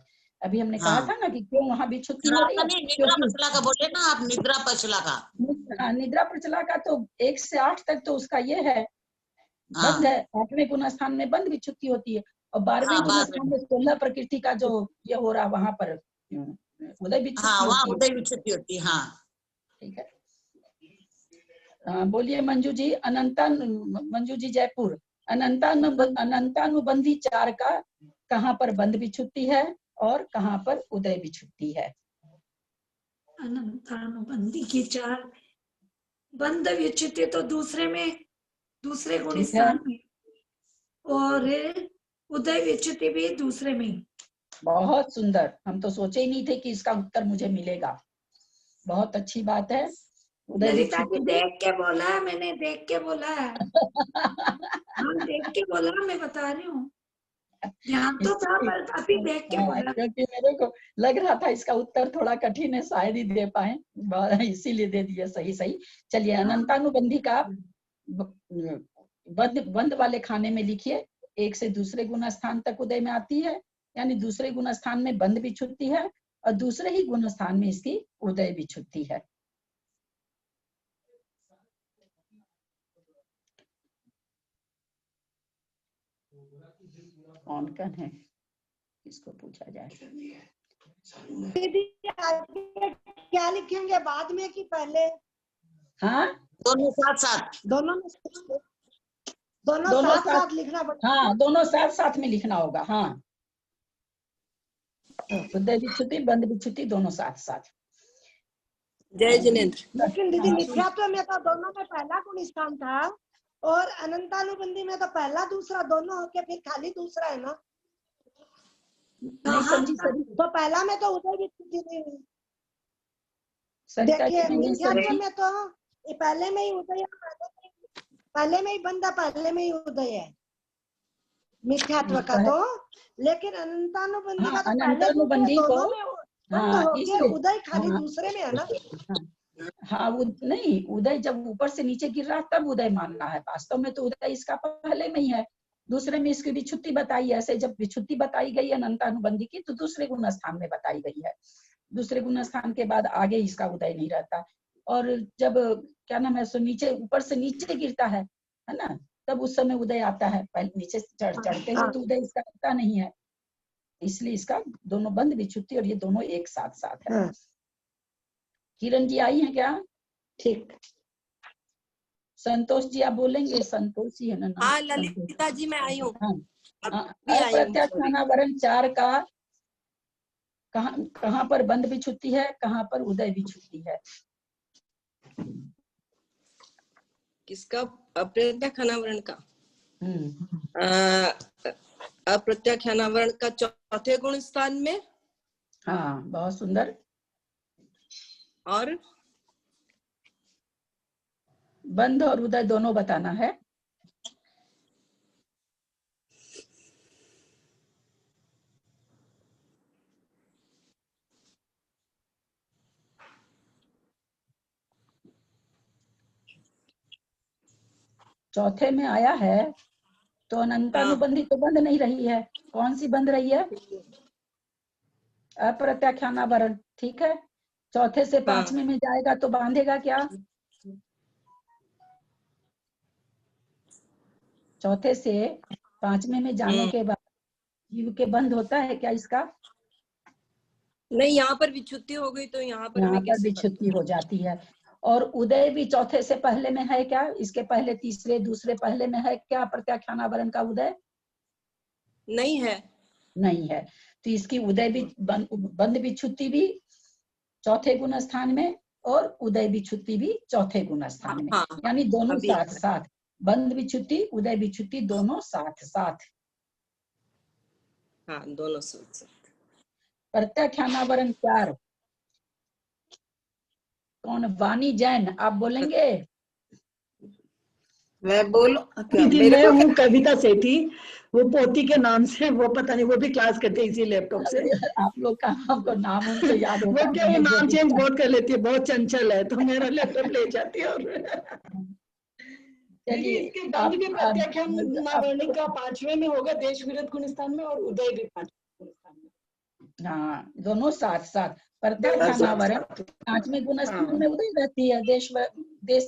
अभी हमने कहा था ना कि क्यों वहां विच्छुत्ति हो रही है, निद्रा प्रचला का बोले ना आप, निद्रा प्रचला का। हाँ, निद्रा प्रचला का तो 1 से 8 तक तो उसका ये है बंद है। 8वें गुण स्थान में बंद विच्छुत्ति होती है और 12वें गुण स्थान में 16 प्रकृति का जो ये हो रहा वहां पर उदय विच्छुत्ति वहाँ उदय विच्छुत्ति होती है। हाँ ठीक है। बोलिए मंजू जी। मंजू जी जयपुर, अनंतानुबंधी 4 का कहाँ पर बंद विच्छुत्ति है और कहाँ पर उदय विच्छुत्ति है? अनंतानुबंधी की 4 बंद विच्छुत्ति तो दूसरे गुण स्थान में, और उदय विच्छुत्ति भी दूसरे में। बहुत सुंदर, हम तो सोचे ही नहीं थे कि इसका उत्तर मुझे मिलेगा। बहुत अच्छी बात है। ललिता जी देख के बोला, मैंने देख के बोला है। हाँ देख के बोला, मैं बता रही हूँ, ध्यान तो था पर काफी देख के बोला। क्योंकि मेरे को लग रहा था इसका उत्तर थोड़ा कठिन है, शायद ही दे पाए, इसीलिए दे दिया। सही। चलिए, अनंतानुबंधी का बंद वाले खाने में लिखिए। 1 से दूसरे गुण स्थान तक उदय में आती है, यानी दूसरे गुण स्थान में बंद विच्छुत्ति है और दूसरे ही गुण स्थान में इसकी उदय विच्छुत्ति है। कौन है, किसको पूछा जाए? दीदी क्या लिखेंगे, बाद में कि पहले? हाँ, दोनों साथ दोनों साथ लिखना पड़ेगा। हाँ, दोनों साथ में लिखना होगा। हाँ, उदय विच्छुत्ति बंद विच्छुत्ति दोनों साथ। जय जिनेंद्र। लेकिन दीदी मिथ्यात्व में तो दोनों में पहला गुण स्थान था और अनंतानुबंधी में तो पहला दूसरा दोनों होके फिर खाली दूसरा है ना। तो पहला में तो उदय विच्छुत्ति नहीं हुई। देखिए मिथ्यात्व में तो पहले में ही उदय, पहले में ही बंदा, पहले में ही उदय है मिथ्यात्व का तो। लेकिन अनंतानुबंधी का तो अनंतानुबंधी को उदय खाली दूसरे में है ना। हाँ, नहीं, उदय जब ऊपर से नीचे गिर रहा तब उदय मानना है। वास्तव में तो उदय इसका पहले में ही है, दूसरे में इसकी विच्छुत्ति बताई है। ऐसे जब विच्छुत्ति बताई गई अनंतानुबंधी की तो दूसरे गुण स्थान में बताई गई है। दूसरे गुण स्थान के बाद आगे इसका उदय नहीं रहता। और जब क्या नाम है, सो नीचे ऊपर से नीचे गिरता है ना, तब उस समय उदय आता है। पहले नीचे चढ़ते हैं तो उदय इसका आता नहीं है, इसलिए इसका दोनों बंद विच्छुत्ति और ये दोनों एक साथ है। किरण जी आई हैं क्या? ठीक। संतोष जी आप बोलेंगे? संतोष जी है ना? हाँ ललिता जी मैं आई हूँ। अप्रत्याख्याना वर्ण 4 का कहाँ पर बंद विच्छुत्ति है, कहाँ पर उदय विच्छुत्ति है? किसका? अप्रत्याख्याना वर्ण का। अप्रत्याख्याना वर्ण का 4थे गुण स्थान में। हाँ, बहुत सुंदर। और बंद और उदय दोनों बताना है। चौथे में आया है तो अनंतानुबंधी तो बंद नहीं रही है। कौन सी बंद रही है? अप्रत्याख्याना वर्ण। ठीक है, चौथे से 5वें में जाएगा तो बांधेगा क्या? चौथे से 5वें में जाने के बाद जीव के बंद होता है क्या इसका? नहीं, यहाँ पर विच्छुत्ति हो गई तो यहाँ पर विच्छुत्ति हो जाती है। और उदय भी चौथे से पहले में है क्या? इसके पहले तीसरे दूसरे पहले में है क्या प्रत्याख्याना वर्ण का उदय? नहीं है। नहीं है, तो इसकी उदय भी बंद विच्छुत्ति भी चौथे गुण स्थान में और उदय विच्छुत्ति भी चौथे गुण स्थान में। यानी दोनों साथ, बंद विच्छुत्ति उदय विच्छुत्ति दोनों साथ। हाँ, दोनों साथ। प्रत्याख्याना वर्ण 4 कौन? वाणी जैन आप बोलेंगे? मैं बोलूं? मैं हूँ कविता सेठी, वो पोती के नाम से, वो पता नहीं, वो भी क्लास करते हैं इसी लैपटॉप से। आप लोग का हमको नाम उनसे याद होता है। वो क्या, वो नाम चेंज बहुत कर लेती है, बहुत चंचल है, तो मेरा लैपटॉप ले जाती है। और चलिए इसके बंध भी प्रत्याख्यान नावर्णिक का 5वें में होगा, देश विरत गुणस्थान में, और उदय भी 5वें गुणस्थान में। हाँ, दोनों साथ साथ प्रत्याख्यानावरण 5वें गुणस्थान में उदय रहती है देश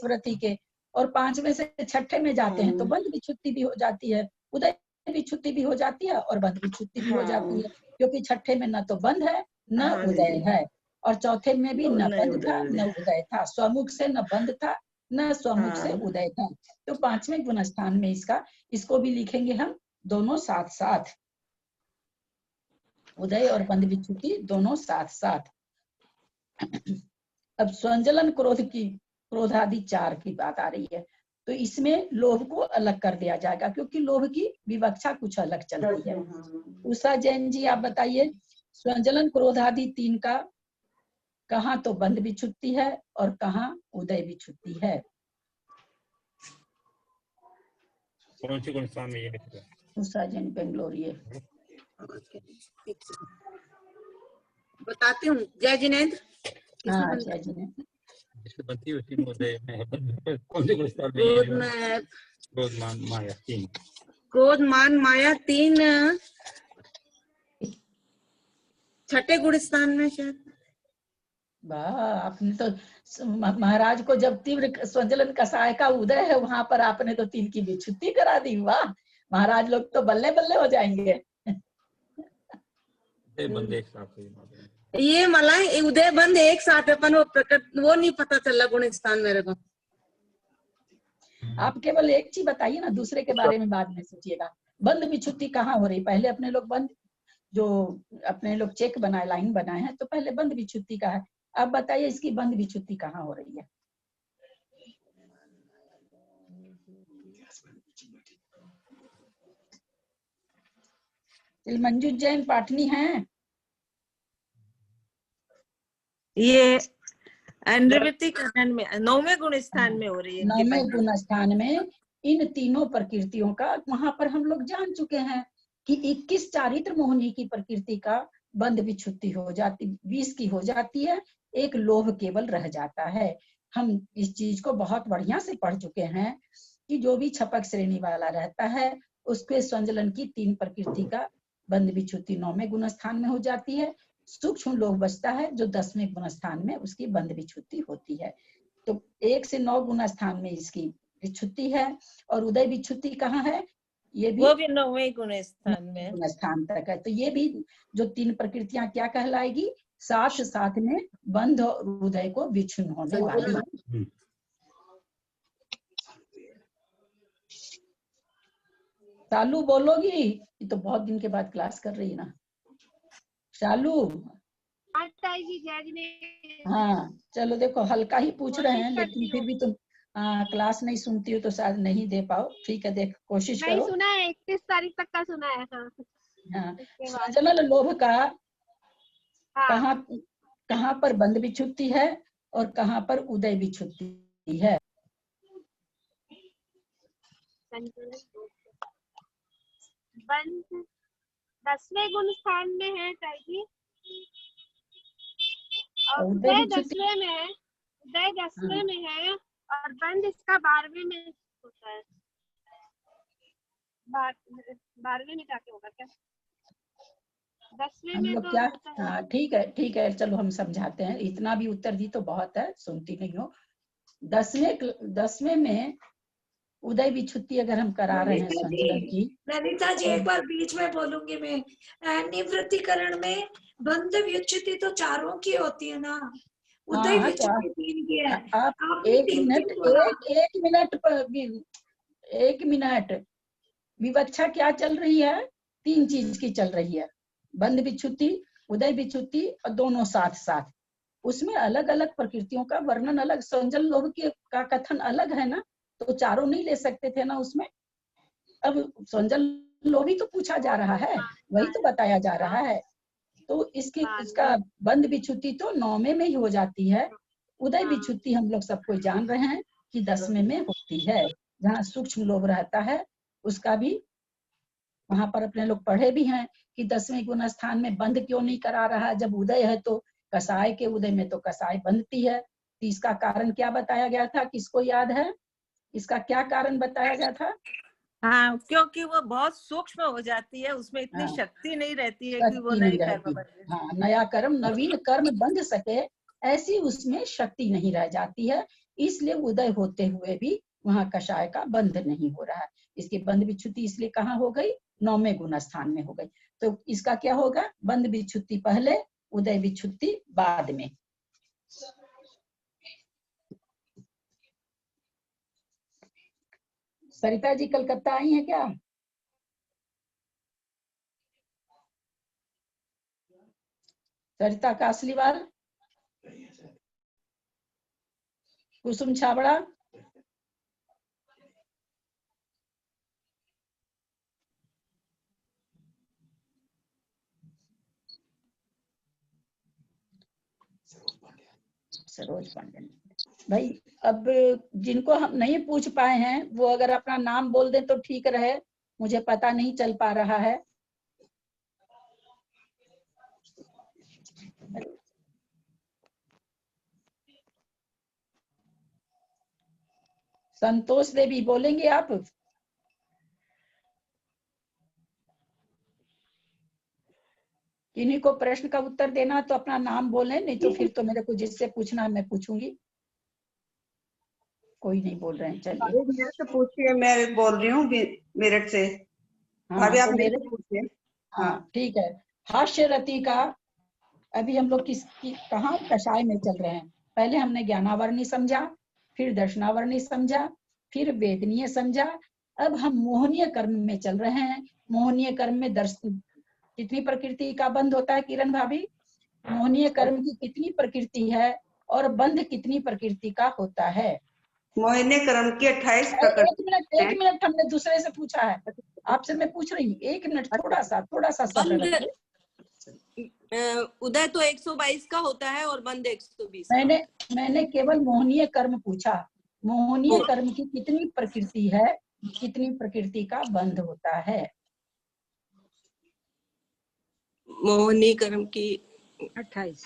व्रती के, और 5वें से 6ठे में जाते हैं तो बंध विच्छुत्ति भी हो जाती है, उदय विच्छुत्ति भी हो जाती है और बंध विच्छुत्ति भी हो जाती है, क्योंकि 6ठे में न तो बंध है न उदय है, और चौथे में भी न बंध था न उदय था, स्वमुख से न बंध था न स्वमुख से उदय था। तो 5वें गुणस्थान में इसको भी लिखेंगे हम दोनों साथ साथ, उदय और बंध विच्छुत्ति दोनों साथ साथ। अब स्वंजलन क्रोध आदि 4 की बात आ रही है, तो इसमें लोभ को अलग कर दिया जाएगा, क्योंकि लोभ की विवक्षा कुछ अलग चलती है। उषा जैन जी आप बताइए, स्वंजलन क्रोध आदि 3 का कहाँ तो बंध विच्छुत्ति है और कहाँ उदय विच्छुत्ति है? कौन सी गुणस्थान में ये लिखा है? उषा जैन बेंगलोरिये बताती हूँ। जय जिनेन्द्र। हाँ, जय जिनेन्द्र। बनती उसी में उदय में कौन सी गुणस्थान में ये? क्रोध मान माया 3। क्रोध मान माया 3 छठे गुणस्थान में शायद। वाह, आपने तो महाराज को जब तीव्र स्वंजलन कषाय का उदय है वहां पर आपने तो 3 की विच्छुत्ति करा दी। वाह, महाराज लोग तो बल्ले बल्ले हो जाएंगे। ये मलाई उदय बंद एक साथ अपन वो प्रकट वो नहीं पता चला गुणस्थान मेरे को। आप केवल एक चीज बताइए ना, दूसरे के बारे में बाद में सोचिएगा। बंद विच्छुत्ति कहाँ हो रही? पहले अपने लोग बंद जो अपने लोग चेक बनाए लाइन बनाए हैं तो पहले बंद विच्छुत्ति का है। अब बताइए इसकी बंद विच्छुत्ति कहाँ हो रही है? मंजू जैन पाठनी हैं। ये निवृत्ति करण में 9वें गुणस्थान में हो रही है। 9वें गुणस्थान में इन तीनों प्रकृतियों का वहां पर हम लोग जान चुके हैं कि 21 चारित्र मोहनी की प्रकृति का बंध विच्छुत्ति हो जाती, 20 की हो जाती है, एक लोभ केवल रह जाता है। हम इस चीज को बहुत बढ़िया से पढ़ चुके हैं कि जो भी छपक श्रेणी वाला रहता है उसके स्वंजलन की 3 प्रकृति का बंध विच्छुत्ति 9वें गुणस्थान में हो जाती है। सूक्ष्म लोभ बचता है जो 10वें गुणस्थान में उसकी बंध विच्छुत्ति होती है। तो 1 से 9 गुणस्थान में इसकी विच्छुत्ति है। और उदय विच्छुत्ति कहाँ है? ये भी वो भी 9वें गुणस्थान में गुणस्थान तक है। तो ये भी जो 3 प्रकृतियां क्या कहलाएगी? साथ साथ में बंध और उदय को विच्छिन्न होने वाली। शालू बोलोगी? ये तो बहुत दिन के बाद क्लास कर रही है ना शालू। हाँ चलो, देखो हल्का ही पूछ रहे हैं लेकिन फिर भी तुम क्लास नहीं सुनती हो तो शायद नहीं दे पाओ। ठीक है, देख कोशिश करो। सुना है 31 तारीख तक का सुना है। हाँ, स्वंजलन लोभ का कहाँ पर बंध विच्छुत्ति है और कहाँ पर उदय विच्छुत्ति है? बंध 10वें गुणस्थान में है ताई, और उदय 10वें में है। उदय 10वें में है और बंध इसका 12वें में होता है। 12वें में जाके होगा क्या? 10वें में तो क्या? हाँ ठीक है चलो हम समझाते हैं। इतना भी उत्तर दी तो बहुत है, सुनती नहीं हो। 10वें में उदय विच्छुत्ति अगर हम करा रहे हैं स्वंजलन की। ललिता जी एक बार बीच में बोलूंगी मैं। निवृत्तिकरण में बंध विच्छुत्ति तो 4 की होती है ना, उदय विच्छुत्ति 3 की है। आप एक मिनट विवक्षा क्या चल रही है? 3 चीज की चल रही है, बंध विच्छुत्ति, उदय विच्छुत्ति और दोनों साथ साथ। उसमें अलग अलग प्रकृतियों का वर्णन अलग, स्वंजन लोभ का कथन अलग है ना, तो 4 नहीं ले सकते थे ना उसमें। अब स्वंजन लोभी तो पूछा जा रहा है, वही तो बताया जा रहा है। तो इसका बंध विच्छुत्ति तो 9वें में ही हो जाती है। उदय विच्छुत्ति हम लोग सबको जान रहे हैं कि 10वें में होती है, जहाँ सूक्ष्म लोभ रहता है। उसका भी वहां पर अपने लोग पढ़े भी हैं कि 10वें गुणस्थान में बंध क्यों नहीं करा रहा। जब उदय है तो कसाय के उदय में तो कसाय बंधती है। तो इसका कारण क्या बताया गया था? किसको याद है? इसका क्या कारण बताया गया था? हाँ, क्योंकि वो बहुत सूक्ष्म हो जाती है, उसमें इतनी हाँ, शक्ति नहीं रहती है कि वो शक्ति नए नहीं कर्म रहती। बन हाँ, नया कर्म, नवीन कर्म बंध सके ऐसी उसमें शक्ति नहीं रह जाती है, इसलिए उदय होते हुए भी वहाँ कषाय का बंध नहीं हो रहा है। इसकी बंध विच्छुत्ति इसलिए कहाँ हो गई? 9वें गुण स्थान में हो गई। तो इसका क्या होगा? बंध विच्छुत्ति पहले, उदय विच्छुत्ति बाद में। सरिता जी कलकत्ता आई हैं क्या? सरिता कासलीवाल, कुसुम छाबड़ा, सरोज पांडे। भाई अब जिनको हम नहीं पूछ पाए हैं वो अगर अपना नाम बोल दें तो ठीक रहे, मुझे पता नहीं चल पा रहा है। संतोष देवी बोलेंगे आप? किन्हीं को प्रश्न का उत्तर देना तो अपना नाम बोलें, नहीं तो फिर तो मेरे को जिससे पूछना है मैं पूछूंगी। कोई नहीं बोल रहे हैं, चलिए। मेरे से पूछिए, मैं बोल रही हूँ मेरठ से। हाँ, अभी आप तो मेरे से पूछिए। हाँ ठीक है। हास्य रति का अभी हम लोग कहाँ कषाय में चल रहे हैं। पहले हमने ज्ञानावरणी समझा, फिर दर्शनावरणी समझा, फिर वेदनीय समझा। अब हम मोहनीय कर्म में चल रहे हैं। मोहनीय कर्म में कितनी प्रकृति का बंध होता है किरण भाभी? मोहनीय कर्म की कितनी प्रकृति है और बंध कितनी प्रकृति का होता है? मोहनीय कर्म की 28 प्रकृति। एक मिनट हमने दूसरे से पूछा है, आपसे मैं पूछ रही हूँ। एक मिनट, थोड़ा सा सब्र रखिए। उदय तो 122 का होता है और बंद 120 मैंने केवल मोहनीय कर्म पूछा। मोहनीय कर्म की कितनी प्रकृति है, कितनी प्रकृति का बंध होता है? मोहनीय कर्म की 28।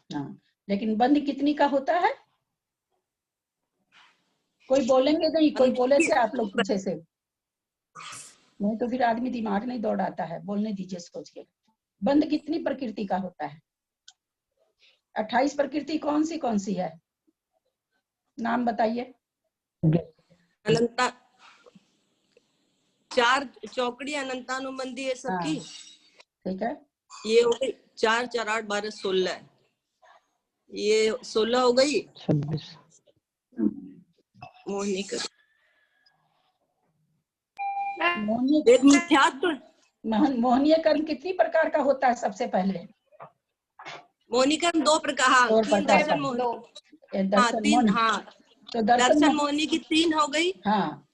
हाँ, लेकिन बंध कितनी का होता है? कोई बोलेंगे नहीं, कोई बोले से आप लोग पीछे से, नहीं तो फिर आदमी दिमाग नहीं दौड़ाता है। बोलने दीजिए सोच के। बंध कितनी प्रकृति का होता है? 28 प्रकृति कौन सी है? नाम बताइए। अनंता, 4 चौकड़ी अनंतानुबंधी है सबकी। ठीक है, ये हो गई 4 4 8 12 16, ये 16 हो गई। 26 मोहनी कर एक मिथ्यात्व। मोहनीय कर्म कितनी प्रकार का होता है? सबसे पहले मोहनी कर्म 2 प्रकार, 3 दर्शन मोहनी। हाँ, तो दर्शन मोहनी की 3 हो गई। हाँ,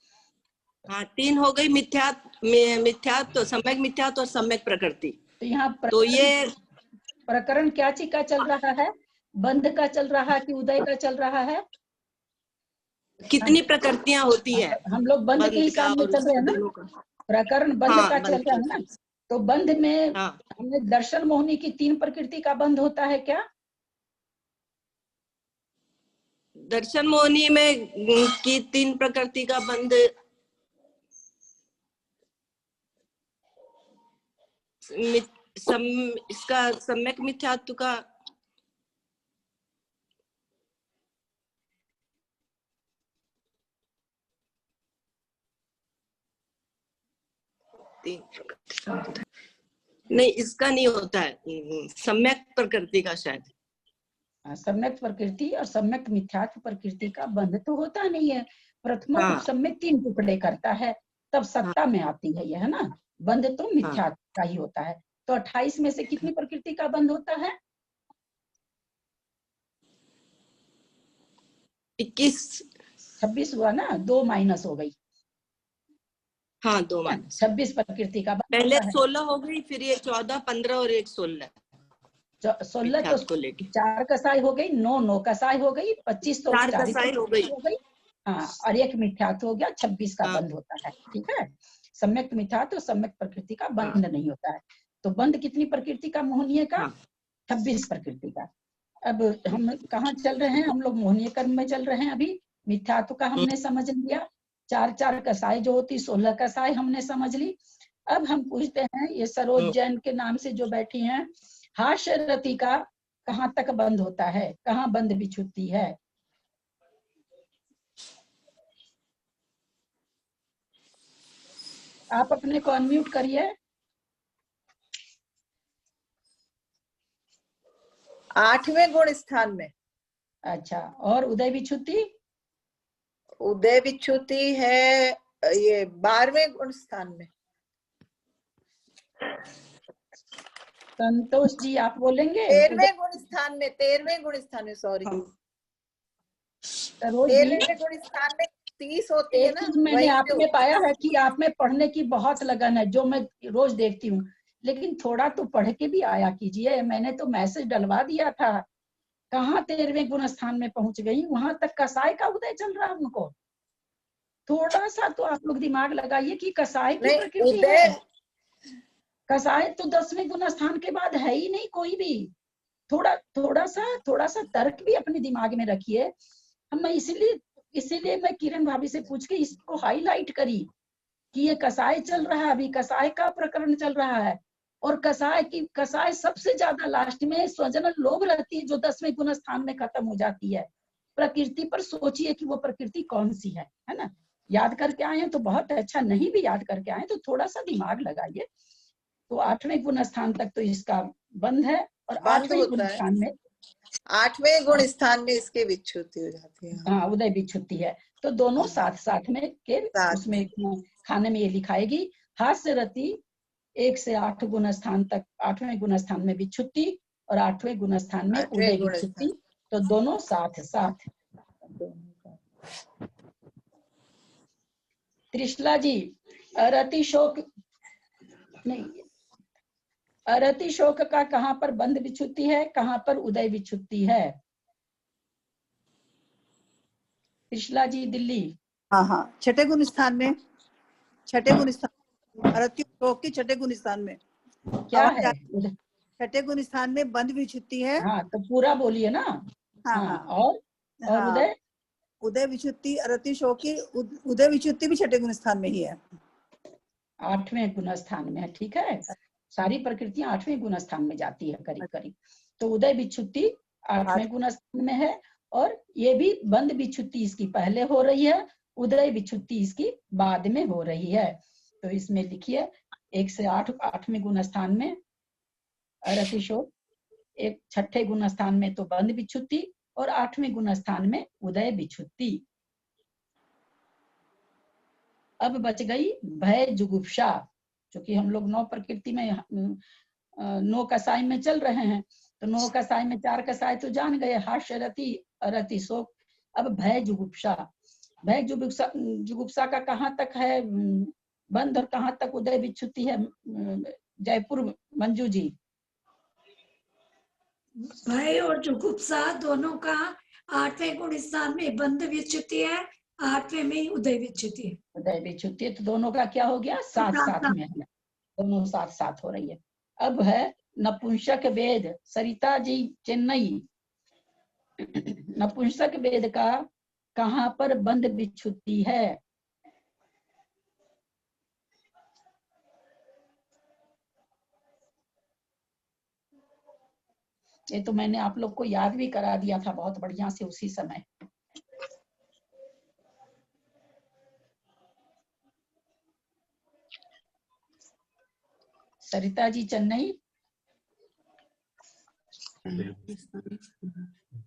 3 हो गई। मिथ्यात्व, सम्यक मिथ्यात्व और सम्यक प्रकृति। तो यहाँ तो ये प्रकरण क्या चीज का चल रहा है? बंध का चल रहा है कि उदय का चल रहा है? कितनी प्रकृतियां होती हैं? हम लोग बंध के हिसाब में चल रहे हैं ना। प्रकरण बंध का चल रहा है ना। तो बंध में हमने दर्शन मोहनी की 3 प्रकृति का बंध होता है क्या? दर्शन मोहनी में की 3 प्रकृति का बंध इसका सम्यक मिथ्यात्व का नहीं, इसका नहीं होता है। सम्यक प्रकृति का शायद। सम्यक प्रकृति और सम्यक मिथ्यात्व प्रकृति का बंध तो होता नहीं है। प्रथम सम्यक 3 टुकड़े करता है, तब सत्ता में आती है यह, है ना। बंध तो मिथ्यात्व का ही होता है। तो 28 में से कितनी प्रकृति का बंध होता है? 21। 26 हुआ ना, 2 माइनस हो गई। हाँ, 2 माइनस 26 प्रकृति का बंध। पहले 16 हो गई, फिर ये 14, 15 और एक 16। 16 तो 4 कसाई हो गई, 9 कसाई हो गई, 25 तो 4 कसाई हो गई। हाँ, और एक मिथ्यात्व हो गया, 26 का बंध होता है। ठीक है, सम्यक मिथ्यात्व, सम्यक प्रकृति का बंध नहीं होता है। तो बंध कितनी प्रकृति का मोहनीय का? 26 प्रकृति का। अब हम कहाँ चल रहे हैं? हम लोग मोहनीय कर्म में चल रहे हैं अभी। मिथ्यात्व का हमने समझ लिया, 4 कसाई जो होती 16 कसाई हमने समझ ली। अब हम पूछते हैं, ये सरोज जैन के नाम से जो बैठी हैं, हास्य रति का कहाँ तक बंद होता है, कहाँ बंद बिछुती है? आप अपने को अनम्यूट करिए। 8वें गुण स्थान में। अच्छा, और उदय विच्छुति? उदय विच्छुति है ये 12वें गुण स्थान में। संतोष जी आप बोलेंगे? 13वें गुण स्थान में, 13वें गुण स्थान में, सॉरी 13वें गुण स्थान में 30 होती है एक ना। चीज मैंने आप में पाया है कि आप में पढ़ने की बहुत लगन है, जो मैं रोज देखती हूँ, लेकिन थोड़ा तो पढ़ के भी आया कीजिए। मैंने तो मैसेज डलवा दिया था, कहाँ 13वें गुण स्थान में पहुंच गई, वहां तक कसाई का उदय चल रहा है उनको। थोड़ा सा तो आप लोग दिमाग लगाइए कि कसाई की प्रकृति है। कसाई तो 10वें गुण स्थान के बाद है ही नहीं कोई भी। थोड़ा सा तर्क भी अपने दिमाग में रखिए। हम इसीलिए मैं किरण भाभी से पूछ के इसको हाईलाइट करी कि ये कसाई चल रहा है, अभी कसाई का प्रकरण चल रहा है। और कसाई सबसे ज्यादा लास्ट में स्वजन लोभ रहती है, जो 10वें गुण स्थान में खत्म हो जाती है। प्रकृति पर सोचिए कि वो प्रकृति कौन सी है ना। याद करके आए हैं तो बहुत अच्छा, नहीं भी याद करके आए तो थोड़ा सा दिमाग लगाइए। तो 8वें गुण स्थान तक तो इसका बंद है, और 8वें गुण स्थान में 8वें गुण स्थान में इसके विच्छुति हो जाती है। हाँ, उदय विच्छुति है। तो दोनों साथ में के उसमें खाने में ये लिखाएगी, हास्य रति 1 से 8 गुण स्थान तक, 8वें गुण स्थान में विच्छुति और 8वें गुण स्थान में उदय विच्छुति। तो दोनों साथ। त्रिशला जी, अरति शोक नहीं, अरति शोक का कहाँ पर बंध विच्छुति है, कहाँ पर उदय विच्छुति है? त्रिशला जी दिल्ली। हाँ, छठे गुण स्थान में, छठे गुण स्थान, अरति शोक की छठे गुण स्थान में क्या है? छठे गुण स्थान में बंध विच्छुति है। हाँ, तो पूरा बोलिए ना। हाँ, और उदय? उदय विच्छुति, अरति शोक की उदय विच्छुति भी छठे गुण स्थान में ही है, 8वें गुण स्थान में है। ठीक है, सारी प्रकृतियां 8वें गुण स्थान में जाती है करीब। तो उदय विच्छुति 8वें गुण स्थान में है, और ये भी बंद विच्छुति इसकी पहले हो रही है, उदय विच्छुति इसकी बाद में हो रही है। तो इसमें लिखिए 1 से 8 8वें गुण स्थान में अरति शोक, एक छठे गुण स्थान में तो बंद विच्छुति, और 8वें गुण स्थान में उदय विच्छुति। अब बच गई भय जुगुप्सा, क्योंकि हम लोग 9 प्रकृति में 9 कसाई में चल रहे हैं। तो 9 कसाई में 4 कसाई तो जान गए, हास्य रति, अरति शोक। अब भय जुगुप्सा, भय जुगुप्सा का कहाँ तक है बंद और कहाँ तक उदय विच्छुति है? जयपुर मंजू जी। भय और जुगुप्सा दोनों का 8वें गुण स्थान में बंध विच्छुति है, 8वें में ही उदय विच्छुति है। उदय विच्छुति, तो दोनों का क्या हो गया? साथ में है, दोनों साथ हो रही है। अब है नपुंसक वेद, सरिता जी चेन्नई। नपुंसक वेद का कहाँ पर बंध विच्छुति है? ये तो मैंने आप लोग को याद भी करा दिया था बहुत बढ़िया से उसी समय। सरिता जी चेन्नई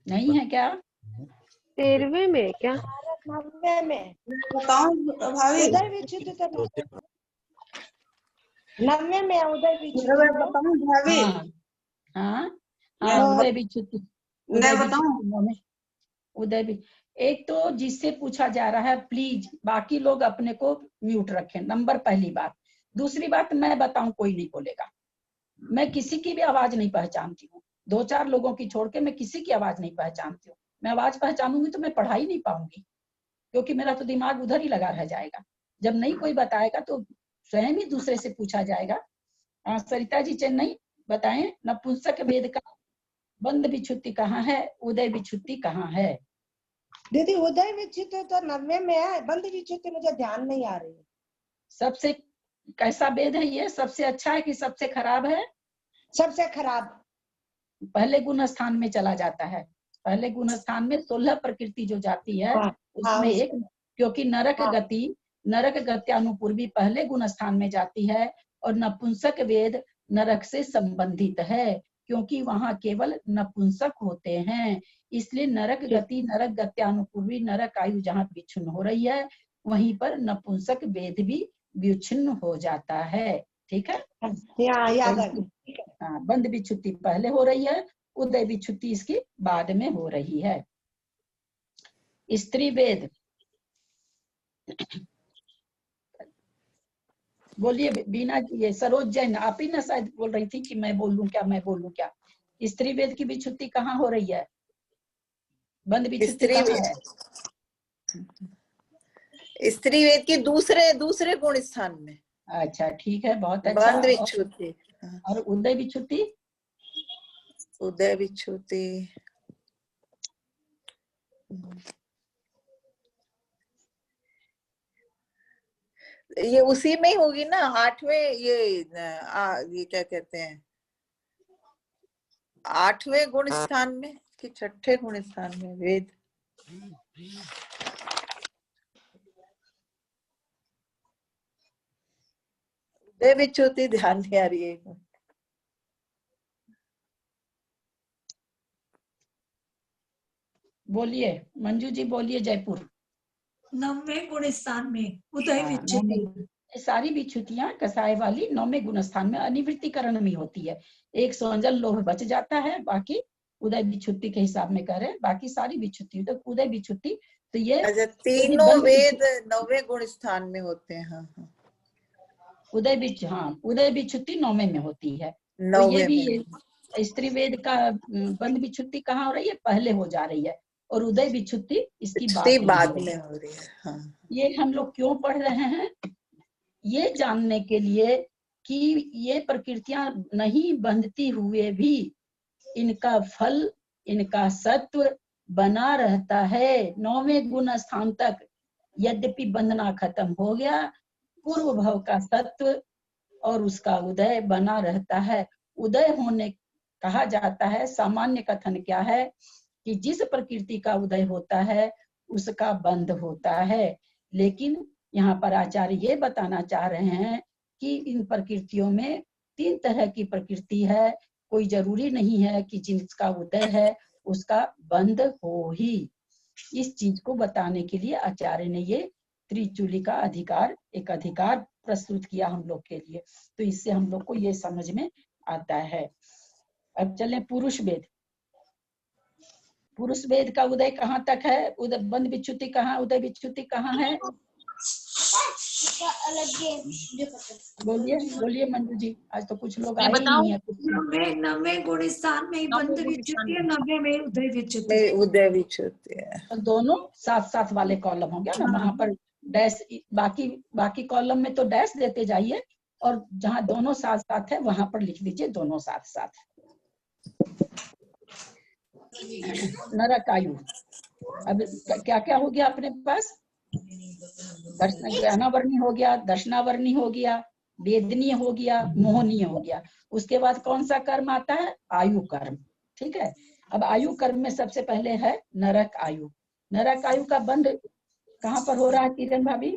नहीं है क्या? 13वें में क्या? 9वें में बताओ भाभी। उदय विच्छुति तो 9वें में उदय विच्छुति बताऊं भाभी? हाँ, उदय विच्छुति, मैं बताऊं? उदय भी। एक तो जिससे पूछा जा रहा है प्लीज बाकी लोग अपने को म्यूट रखें, नंबर पहली बात। दूसरी बात, मैं बताऊं कोई नहीं बोलेगा। मैं किसी की भी आवाज नहीं पहचानती हूँ, 2-4 लोगों की छोड़ के मैं किसी की आवाज नहीं पहचानती हूँ। मैं आवाज पहचानूंगी तो मैं पढ़ाई नहीं पाऊंगी, क्योंकि मेरा तो दिमाग उधर ही लगा रह जाएगा। जब नहीं कोई बताएगा तो स्वयं ही दूसरे से पूछा जाएगा। सरिता जी चेन्नई बताएं, नपुंसक वेद का बंद विच्छुत्ति कहाँ है, उदय विच्छुत्ति कहाँ है? दीदी उदय विच्छुत्ति तो 90 में है, बंद विच्छुत्ति मुझे ध्यान नहीं आ रही है। सबसे कैसा वेद है ये? सबसे अच्छा है कि सबसे खराब है? सबसे खराब। पहले गुण स्थान में चला जाता है। पहले गुण स्थान में 16 प्रकृति जो जाती है उसमें एक, क्योंकि नरक गत्यानुपूर्वी पहले गुण स्थान में जाती है और नपुंसक वेद नरक से संबंधित है, क्योंकि वहां केवल नपुंसक होते हैं। इसलिए नरक गति, नरक गत्यानुपूर्वी, नरक आयु जहाँ विच्छिन्न हो रही है वहीं पर नपुंसक वेद भी विच्छिन्न हो जाता है। ठीक है, याद आ गई। हाँ, बंद विच्छुत्ति पहले हो रही है, उदय विच्छुत्ति इसके बाद में हो रही है। स्त्री वेद, बोलिए बीना, ये सरोज जैन आप ही ना शायद बोल रही थी कि मैं बोलूं क्या? स्त्री वेद की विच्छुत्ति कहाँ हो रही है? बंद विच्छुत्ति कहाँ है? स्त्री वेद की दूसरे गुण स्थान में। अच्छा, ठीक है, बहुत अच्छा। बंद विच्छुत्ति और उदय विच्छुत्ति? उदय विच्छुत्ति ये उसी में ही होगी ना, 8वें ये क्या कहते हैं, 8वें गुण स्थान में कि 6ठे गुण स्थान में वेद? उदय विच्छुत्ति ध्यान नहीं आ रही है। बोलिए मंजू जी, बोलिए जयपुर। 9वें गुण स्थान में उदय विच्छुत्ति। सारी विच्छुत्तियां कसाय वाली 9वें गुण स्थान में अनिवृत्तिकरण में होती है। एक स्वंजल लोभ बच जाता है, बाकी उदय विच्छुत्ति के हिसाब में कह रहे हैं, बाकी सारी विच्छुत्ति। तो उदय विच्छुत्ति तो ये अच्छा, तीनों वेद 9वें गुण स्थान में होते हैं। हाँ, उदय विच्छुत्ति 9वें में होती है। तो ये भी स्त्री वेद का बंद विच्छुत्ति कहाँ हो रही है? पहले हो जा रही है, और उदय विच्छुत्ति इसकी बाद में हो रही है। हाँ। ये हम लोग क्यों पढ़ रहे हैं? ये जानने के लिए कि ये प्रकृतियां नहीं बंधती हुए भी इनका फल, इनका सत्व बना रहता है 9वें गुण स्थान तक। यद्यपि बंधना खत्म हो गया, पूर्व भव का सत्व और उसका उदय बना रहता है। उदय होने कहा जाता है, सामान्य कथन क्या है कि जिस प्रकृति का उदय होता है उसका बंध होता है। लेकिन यहाँ पर आचार्य ये बताना चाह रहे हैं कि इन प्रकृतियों में 3 तरह की प्रकृति है। कोई जरूरी नहीं है कि जिसका उदय है उसका बंध हो ही। इस चीज को बताने के लिए आचार्य ने ये त्रिचूली का एक अधिकार प्रस्तुत किया हम लोग के लिए। तो इससे हम लोग को ये समझ में आता है। अब चलें पुरुष वेद। पुरुष वेद का उदय कहाँ तक है? उदय बंद विच्छुत्ति कहाँ, उदय विच्छुत्ति कहाँ है? बोलिए मंजू जी, आज तो कुछ लोग आए ही नहीं है। 9वें गुण स्थान में बंद विच्छुत्ति है, 90 में उदय विच्छुत्ति। उदय विच्छुत्ति है। तो दोनों साथ वाले कॉलम हो गया ना, वहां पर डैश, बाकी कॉलम में तो डैश देते जाइए, और जहाँ दोनों साथ है वहां पर लिख दीजिए दोनों साथ। नरक आयु, अब क्या क्या हो गया अपने पास? ज्ञानावर्णी हो गया, दर्शनावर्णी हो गया, वेदनीय हो गया, मोहनीय हो गया। उसके बाद कौन सा कर्म आता है? आयु कर्म। ठीक है, अब आयु कर्म में सबसे पहले है नरक आयु। नरक आयु का बंध कहाँ पर हो रहा है किरण भाभी?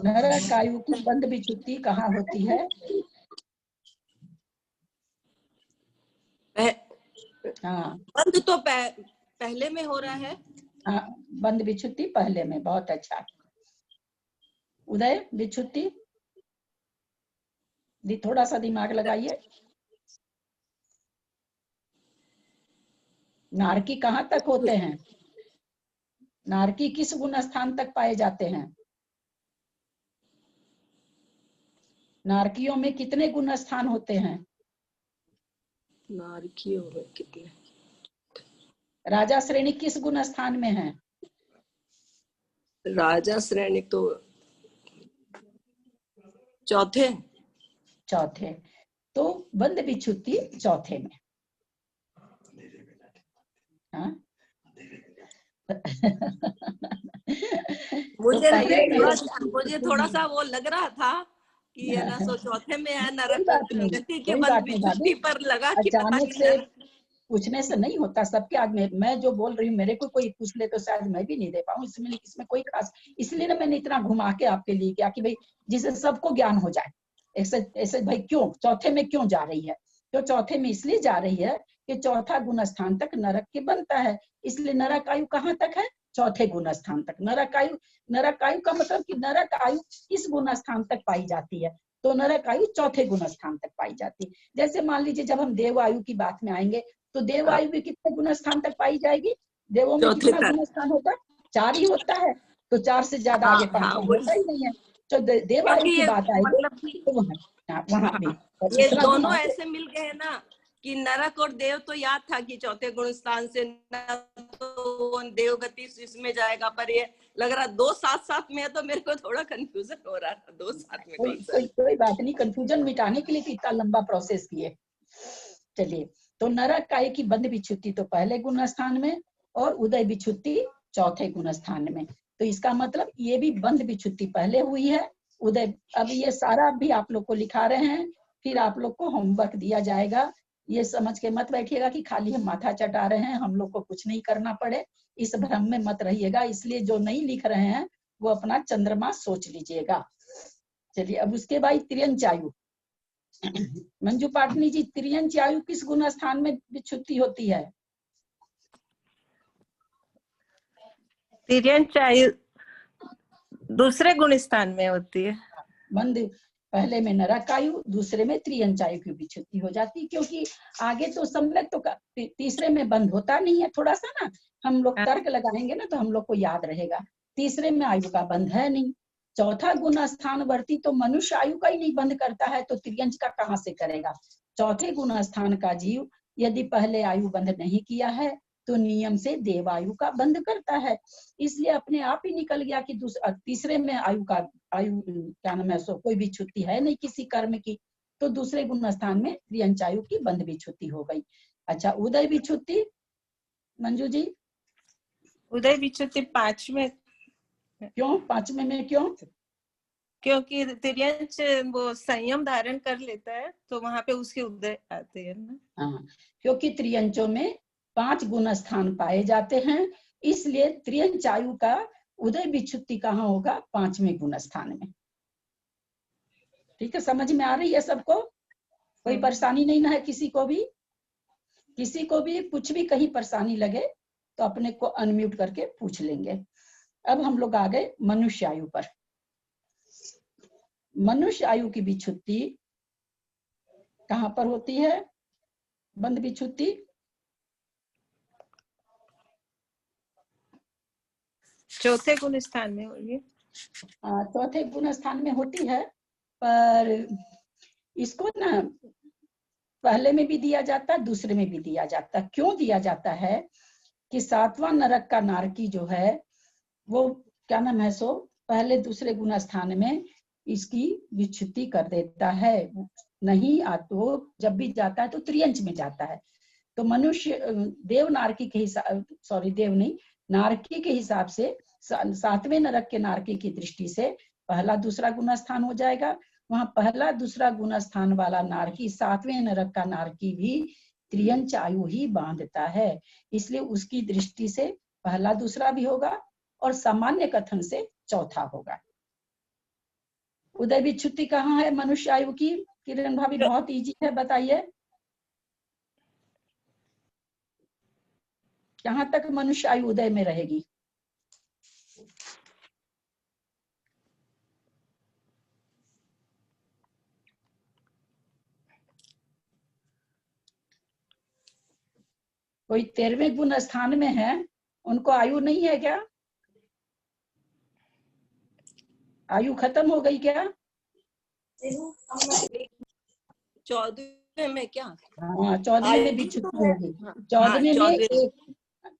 नरक आयु की बंद विच्छुत्ति कहाँ होती है? हाँ, बंद तो पहले में हो रहा है। हाँ, बंद विच्छुत्ति पहले में। बहुत अच्छा। उदय विच्छुत्ति थोड़ा सा दिमाग लगाइए। नारकी कहाँ तक होते हैं? नारकी किस गुण स्थान तक पाए जाते हैं? नारकियों में कितने गुण स्थान होते हैं? नारकियों में कितने? राजा श्रेणी किस गुण स्थान में है? राजा श्रेणी तो चौथे। चौथे। तो बंद विच्छुत्ति चौथे में। हाँ? मुझे थोड़ा सा वो लग रहा था कि है ना, सो चौथे में है नरक गति के बंद विच्छुत्ति पर लगा कि पता अचानक नहीं से पूछने से नहीं होता। सबके आगे मैं जो बोल रही हूँ, मेरे को कोई पूछ ले तो शायद मैं भी नहीं दे पाऊँ। इसमें कोई खास, इसलिए ना मैंने इतना घुमा के आपके लिए किया कि भाई जिससे सबको ज्ञान हो जाए। ऐसे भाई क्यों चौथे में क्यों जा रही है? तो चौथे में इसलिए जा रही है कि चौथा गुण स्थान तक नरक के बनता है, इसलिए नरक आयु कहाँ तक है? चौथे गुण स्थान तक। नरक आयु का मतलब कि नरक आयु किस गुण स्थान तक पाई जाती है? तो नरक आयु चौथे गुण स्थान तक पाई जाती है। जैसे मान लीजिए जब हम देव आयु की बात में आएंगे तो देव आयु भी कितने गुण स्थान तक पाई जाएगी? देवों में कितना गुण स्थान होता है? 4 ही होता है। तो 4 से ज्यादा आगे 5 होता ही नहीं है। तो देव आयु की बात आएगी तो वहाँ भी ये दोनों ऐसे मिल गए ना कि नरक और देव तो याद था कि चौथे गुण स्थान से तो देव गति इसमें जाएगा, पर ये लग रहा 2 साथ में है, तो मेरे को थोड़ा कंफ्यूजन हो रहा था 2 साथ में। कोई बात नहीं, कंफ्यूजन मिटाने के लिए इतना लंबा प्रोसेस किए। चलिए, तो नरक आयु की बंद विच्छुत्ति तो पहले गुण स्थान में और उदय विच्छुत्ति चौथे गुण स्थान में। तो इसका मतलब ये भी बंद विच्छुत्ति पहले हुई है, उदय। अब ये सारा भी आप लोग को लिखा रहे हैं, फिर आप लोग को होमवर्क दिया जाएगा। ये समझ के मत बैठिएगा कि खाली हम माथा चटा रहे हैं, हम लोग को कुछ नहीं करना पड़े, इस भ्रम में मत रहिएगा। इसलिए जो नहीं लिख रहे हैं वो अपना चंद्रमा सोच लीजिएगा। चलिए, अब उसके बाद त्रियंच आयु। मंजू पाटनी जी, त्रियंच आयु किस गुण स्थान में विच्छुत्ति होती है? त्रियंच आयु दूसरे गुण स्थान में होती है। बंद पहले में नरक आयु, दूसरे में त्रियंच आयु की विच्छुत्ति हो जाती है, क्योंकि आगे तो सम्यक तो तीसरे में बंद होता नहीं है। थोड़ा सा ना हम लोग तर्क लगाएंगे ना तो हम लोग को याद रहेगा। तीसरे में आयु का बंध है नहीं। चौथा गुण स्थानवर्ती तो मनुष्य आयु का ही नहीं बंद करता है, तो त्रियंच का कहाँ से करेगा? चौथे गुण स्थान का जीव यदि पहले आयु बंध नहीं किया है तो नियम से देवायु का बंध करता है। इसलिए अपने आप ही निकल गया कि तीसरे में आयु क्या नाम है, सो कोई विच्छुत्ति है नहीं किसी कर्म की, तो दूसरे गुण स्थान में त्रियंच आयु की बंध विच्छुत्ति हो गई। अच्छा, उदय विच्छुत्ति मंजू जी? उदय विच्छुत्ति 5वें। क्यों 5वें में क्यों? क्योंकि त्रियंच वो संयम धारण कर लेता है, तो वहां पे उसके उदय आते हैं ना। हाँ, क्योंकि त्रियंचों में 5 गुण स्थान पाए जाते हैं, इसलिए त्रियंच आयु का उदय विच्छुत्ति कहाँ होगा? 5वें गुण स्थान में। ठीक है, समझ में आ रही है सबको? कोई परेशानी नहीं ना है किसी को भी? किसी को भी कुछ भी कहीं परेशानी लगे तो अपने को अनम्यूट करके पूछ लेंगे। अब हम लोग आ गए मनुष्य आयु पर। मनुष्य आयु की विच्छुत्ति कहाँ पर होती है? बंद विच्छुत्ति चौथे गुण स्थान में होगी। चौथे गुण स्थान में होती है, पर इसको ना पहले में भी दिया जाता है, दूसरे में भी दिया जाता है। क्यों दिया जाता है कि 7वां नरक का नारकी जो है वो क्या नाम है, सो पहले दूसरे गुण स्थान में इसकी विच्छुत्ति कर देता है। नहीं तो जब भी जाता है तो त्रियंच में जाता है। तो मनुष्य देव नारकी के हिसाब, सॉरी देव नहीं, नारकी के हिसाब से 7वें नरक के नारकी की दृष्टि से पहला दूसरा गुण स्थान हो जाएगा। वहां पहला दूसरा गुण स्थान वाला नारकी 7वें नरक का नारकी भी त्रियंच आयु ही बांधता है, इसलिए उसकी दृष्टि से पहला दूसरा भी होगा और सामान्य कथन से चौथा होगा। उदय विच्छुत्ति कहाँ है मनुष्य आयु की? किरण भाभी, बहुत इजी है, बताइए कहाँ तक मनुष्य आयु उदय में रहेगी? कोई 13वें गुण स्थान में है, उनको आयु नहीं है क्या? आयु खत्म हो गई क्या? 14वें में क्या? हाँ, 14वें में विच्छुत्ति होगी। 14वें में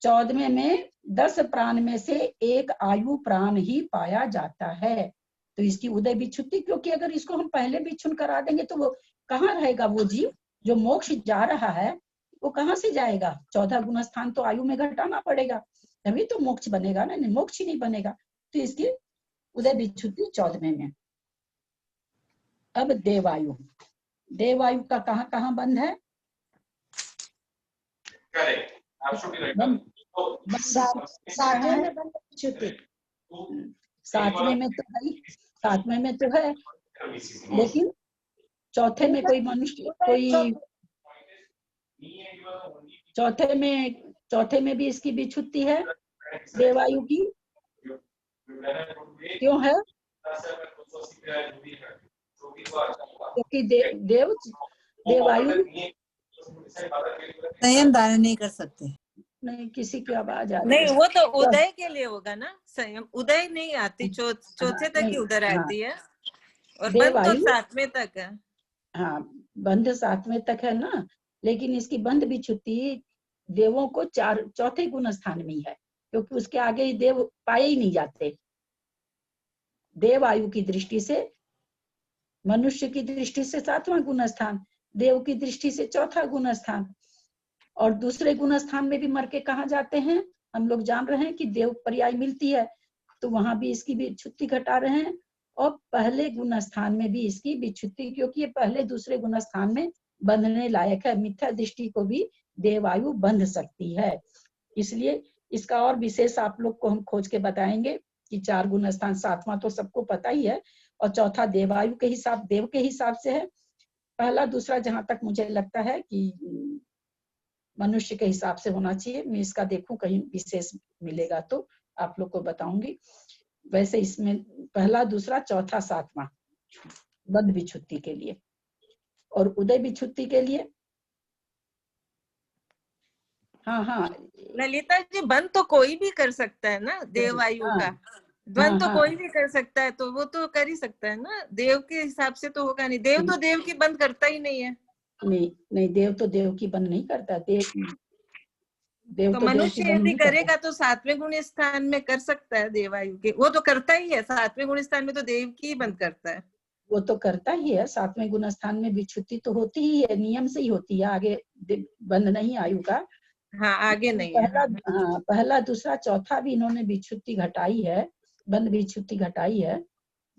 14वें में 10 प्राण में से एक आयु प्राण ही पाया जाता है। तो इसकी उदय विच्छुत्ति, क्योंकि अगर इसको हम पहले विच्छुन करा देंगे तो वो कहाँ रहेगा? वो जीव जो मोक्ष जा रहा है वो कहाँ से जाएगा? 14 गुण स्थान तो आयु में घटाना पड़ेगा, तभी तो मोक्ष बनेगा ना, नहीं मोक्ष ही नहीं बनेगा। तो इसकी उदय विच्छुत्ति 14वें में। अब देवायु, देवायु का कहाँ कहाँ बंध है? सातवें में बंध विच्छुत्ति, 7वें में तो है, 7वें में तो है, लेकिन चौथे में कोई मनुष्य, कोई चौथे में भी इसकी विच्छुत्ति है देवायु की। क्यों है? क्योंकि देवायु संयम धारण नहीं कर सकते। नहीं, किसी की आवाज आ रही नहीं, है। वो तो उदय के लिए होगा ना, संयम उदय नहीं आती, चौथे तक ही उदय आती है, और बंद तो 7वें तक है। हाँ, बंध 7वें तक है ना, लेकिन इसकी बंध विच्छुत्ति देवों को चौथे गुण स्थान में ही है, क्योंकि उसके आगे देव पाए ही नहीं जाते। देव आयु की दृष्टि से, मनुष्य की दृष्टि से 7वां गुण स्थान, देव की दृष्टि से चौथा गुण स्थान। और दूसरे गुण स्थान में भी मर के कहाँ जाते हैं? हम लोग जान रहे हैं कि देव पर्याय मिलती है, तो वहां भी इसकी विच्छुत्ति घटा रहे हैं। और पहले गुण स्थान में भी इसकी विच्छुत्ति, क्योंकि ये पहले दूसरे गुण स्थान में बंधने लायक है, मिथ्या दृष्टि को भी देवायु बंध सकती है। इसलिए इसका और विशेष आप लोग को हम खोज के बताएंगे कि 4 गुण स्थान, 7वां तो सबको पता ही है, और चौथा देवायु के हिसाब, देव के हिसाब से है। पहला दूसरा जहां तक मुझे लगता है कि मनुष्य के हिसाब से होना चाहिए। मैं इसका देखूं कहीं विशेष मिलेगा तो आप लोग को बताऊंगी। वैसे इसमें पहला दूसरा चौथा 7वां बंध विच्छुत्ति के लिए। और उदय विच्छुत्ति के लिए हाँ ललिता जी, बंद तो कोई भी कर सकता है ना देवायु का, द्वंद तो कोई भी कर सकता है, तो वो तो कर ही सकता है ना, देव के हिसाब से तो होगा नहीं। देव तो देव की बंद करता ही नहीं है। नहीं, देव तो देव की बंद नहीं करता। देव तो मनुष्य यदि करेगा तो 7वें गुण स्थान में कर सकता है देवायु के, वो तो करता ही है। 7वें गुण स्थान में तो देव की ही बंद करता है, वो तो करता ही है। 7वें गुण स्थान में विच्छुत्ति तो होती ही है, नियम से ही होती है, आगे बंद नहीं आयु का। हाँ, आगे नहीं पहला दूसरा चौथा भी इन्होंने विच्छुत्ति घटाई है, बंद विच्छुत्ति घटाई है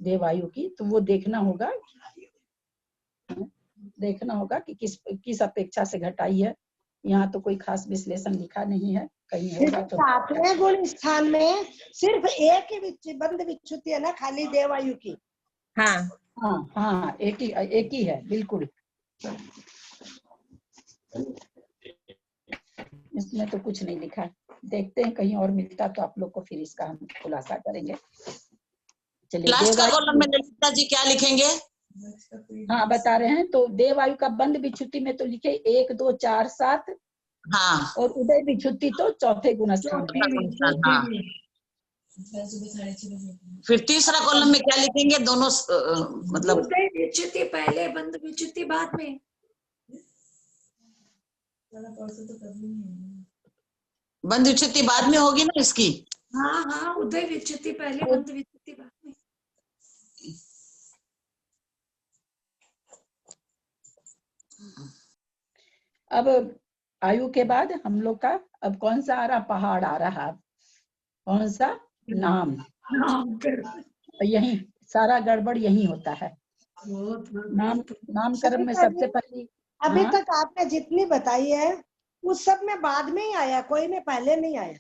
देवायु की। तो वो देखना होगा कि किस अपेक्षा से घटाई है। यहाँ तो कोई खास विश्लेषण लिखा नहीं है, कहीं होगा तो। 7वें गुण स्थान में सिर्फ एक ही बंध विच्छुत्ति है ना, खाली देवायु की। हाँ, एक ही है, बिल्कुल। इसमें तो कुछ नहीं लिखा है, देखते हैं कहीं और मिलता तो आप लोग को फिर इसका हम खुलासा करेंगे। चलिए, लास्ट का कॉलम में ललिता जी क्या लिखेंगे? हाँ, बता रहे हैं। तो देवायु का बंध विच्छुत्ति में तो लिखे 1, 2, 4, 7। हाँ, और उदय विच्छुत्ति तो चौथे गुण स्थान में। हाँ। फिर तीसरा कॉलम में क्या लिखेंगे? दोनों मतलब उदय विच्छुत्ति पहले, बंध विच्छुत्ति बाद में। बंध विच्छुत्ति बाद में होगी ना इसकी। हाँ, उदय विच्छुत्ति पहले, बंध विच्छुत्ति बाद में। अब आयु के बाद हम लोग का अब कौन सा आ रहा? पहाड़ आ रहा। कौन सा? नाम। यही सारा गड़बड़ यही होता है। नामकरण में सबसे पहले अभी तक आपने जितनी बताई है उस सब में बाद में ही आया, कोई में पहले नहीं आया।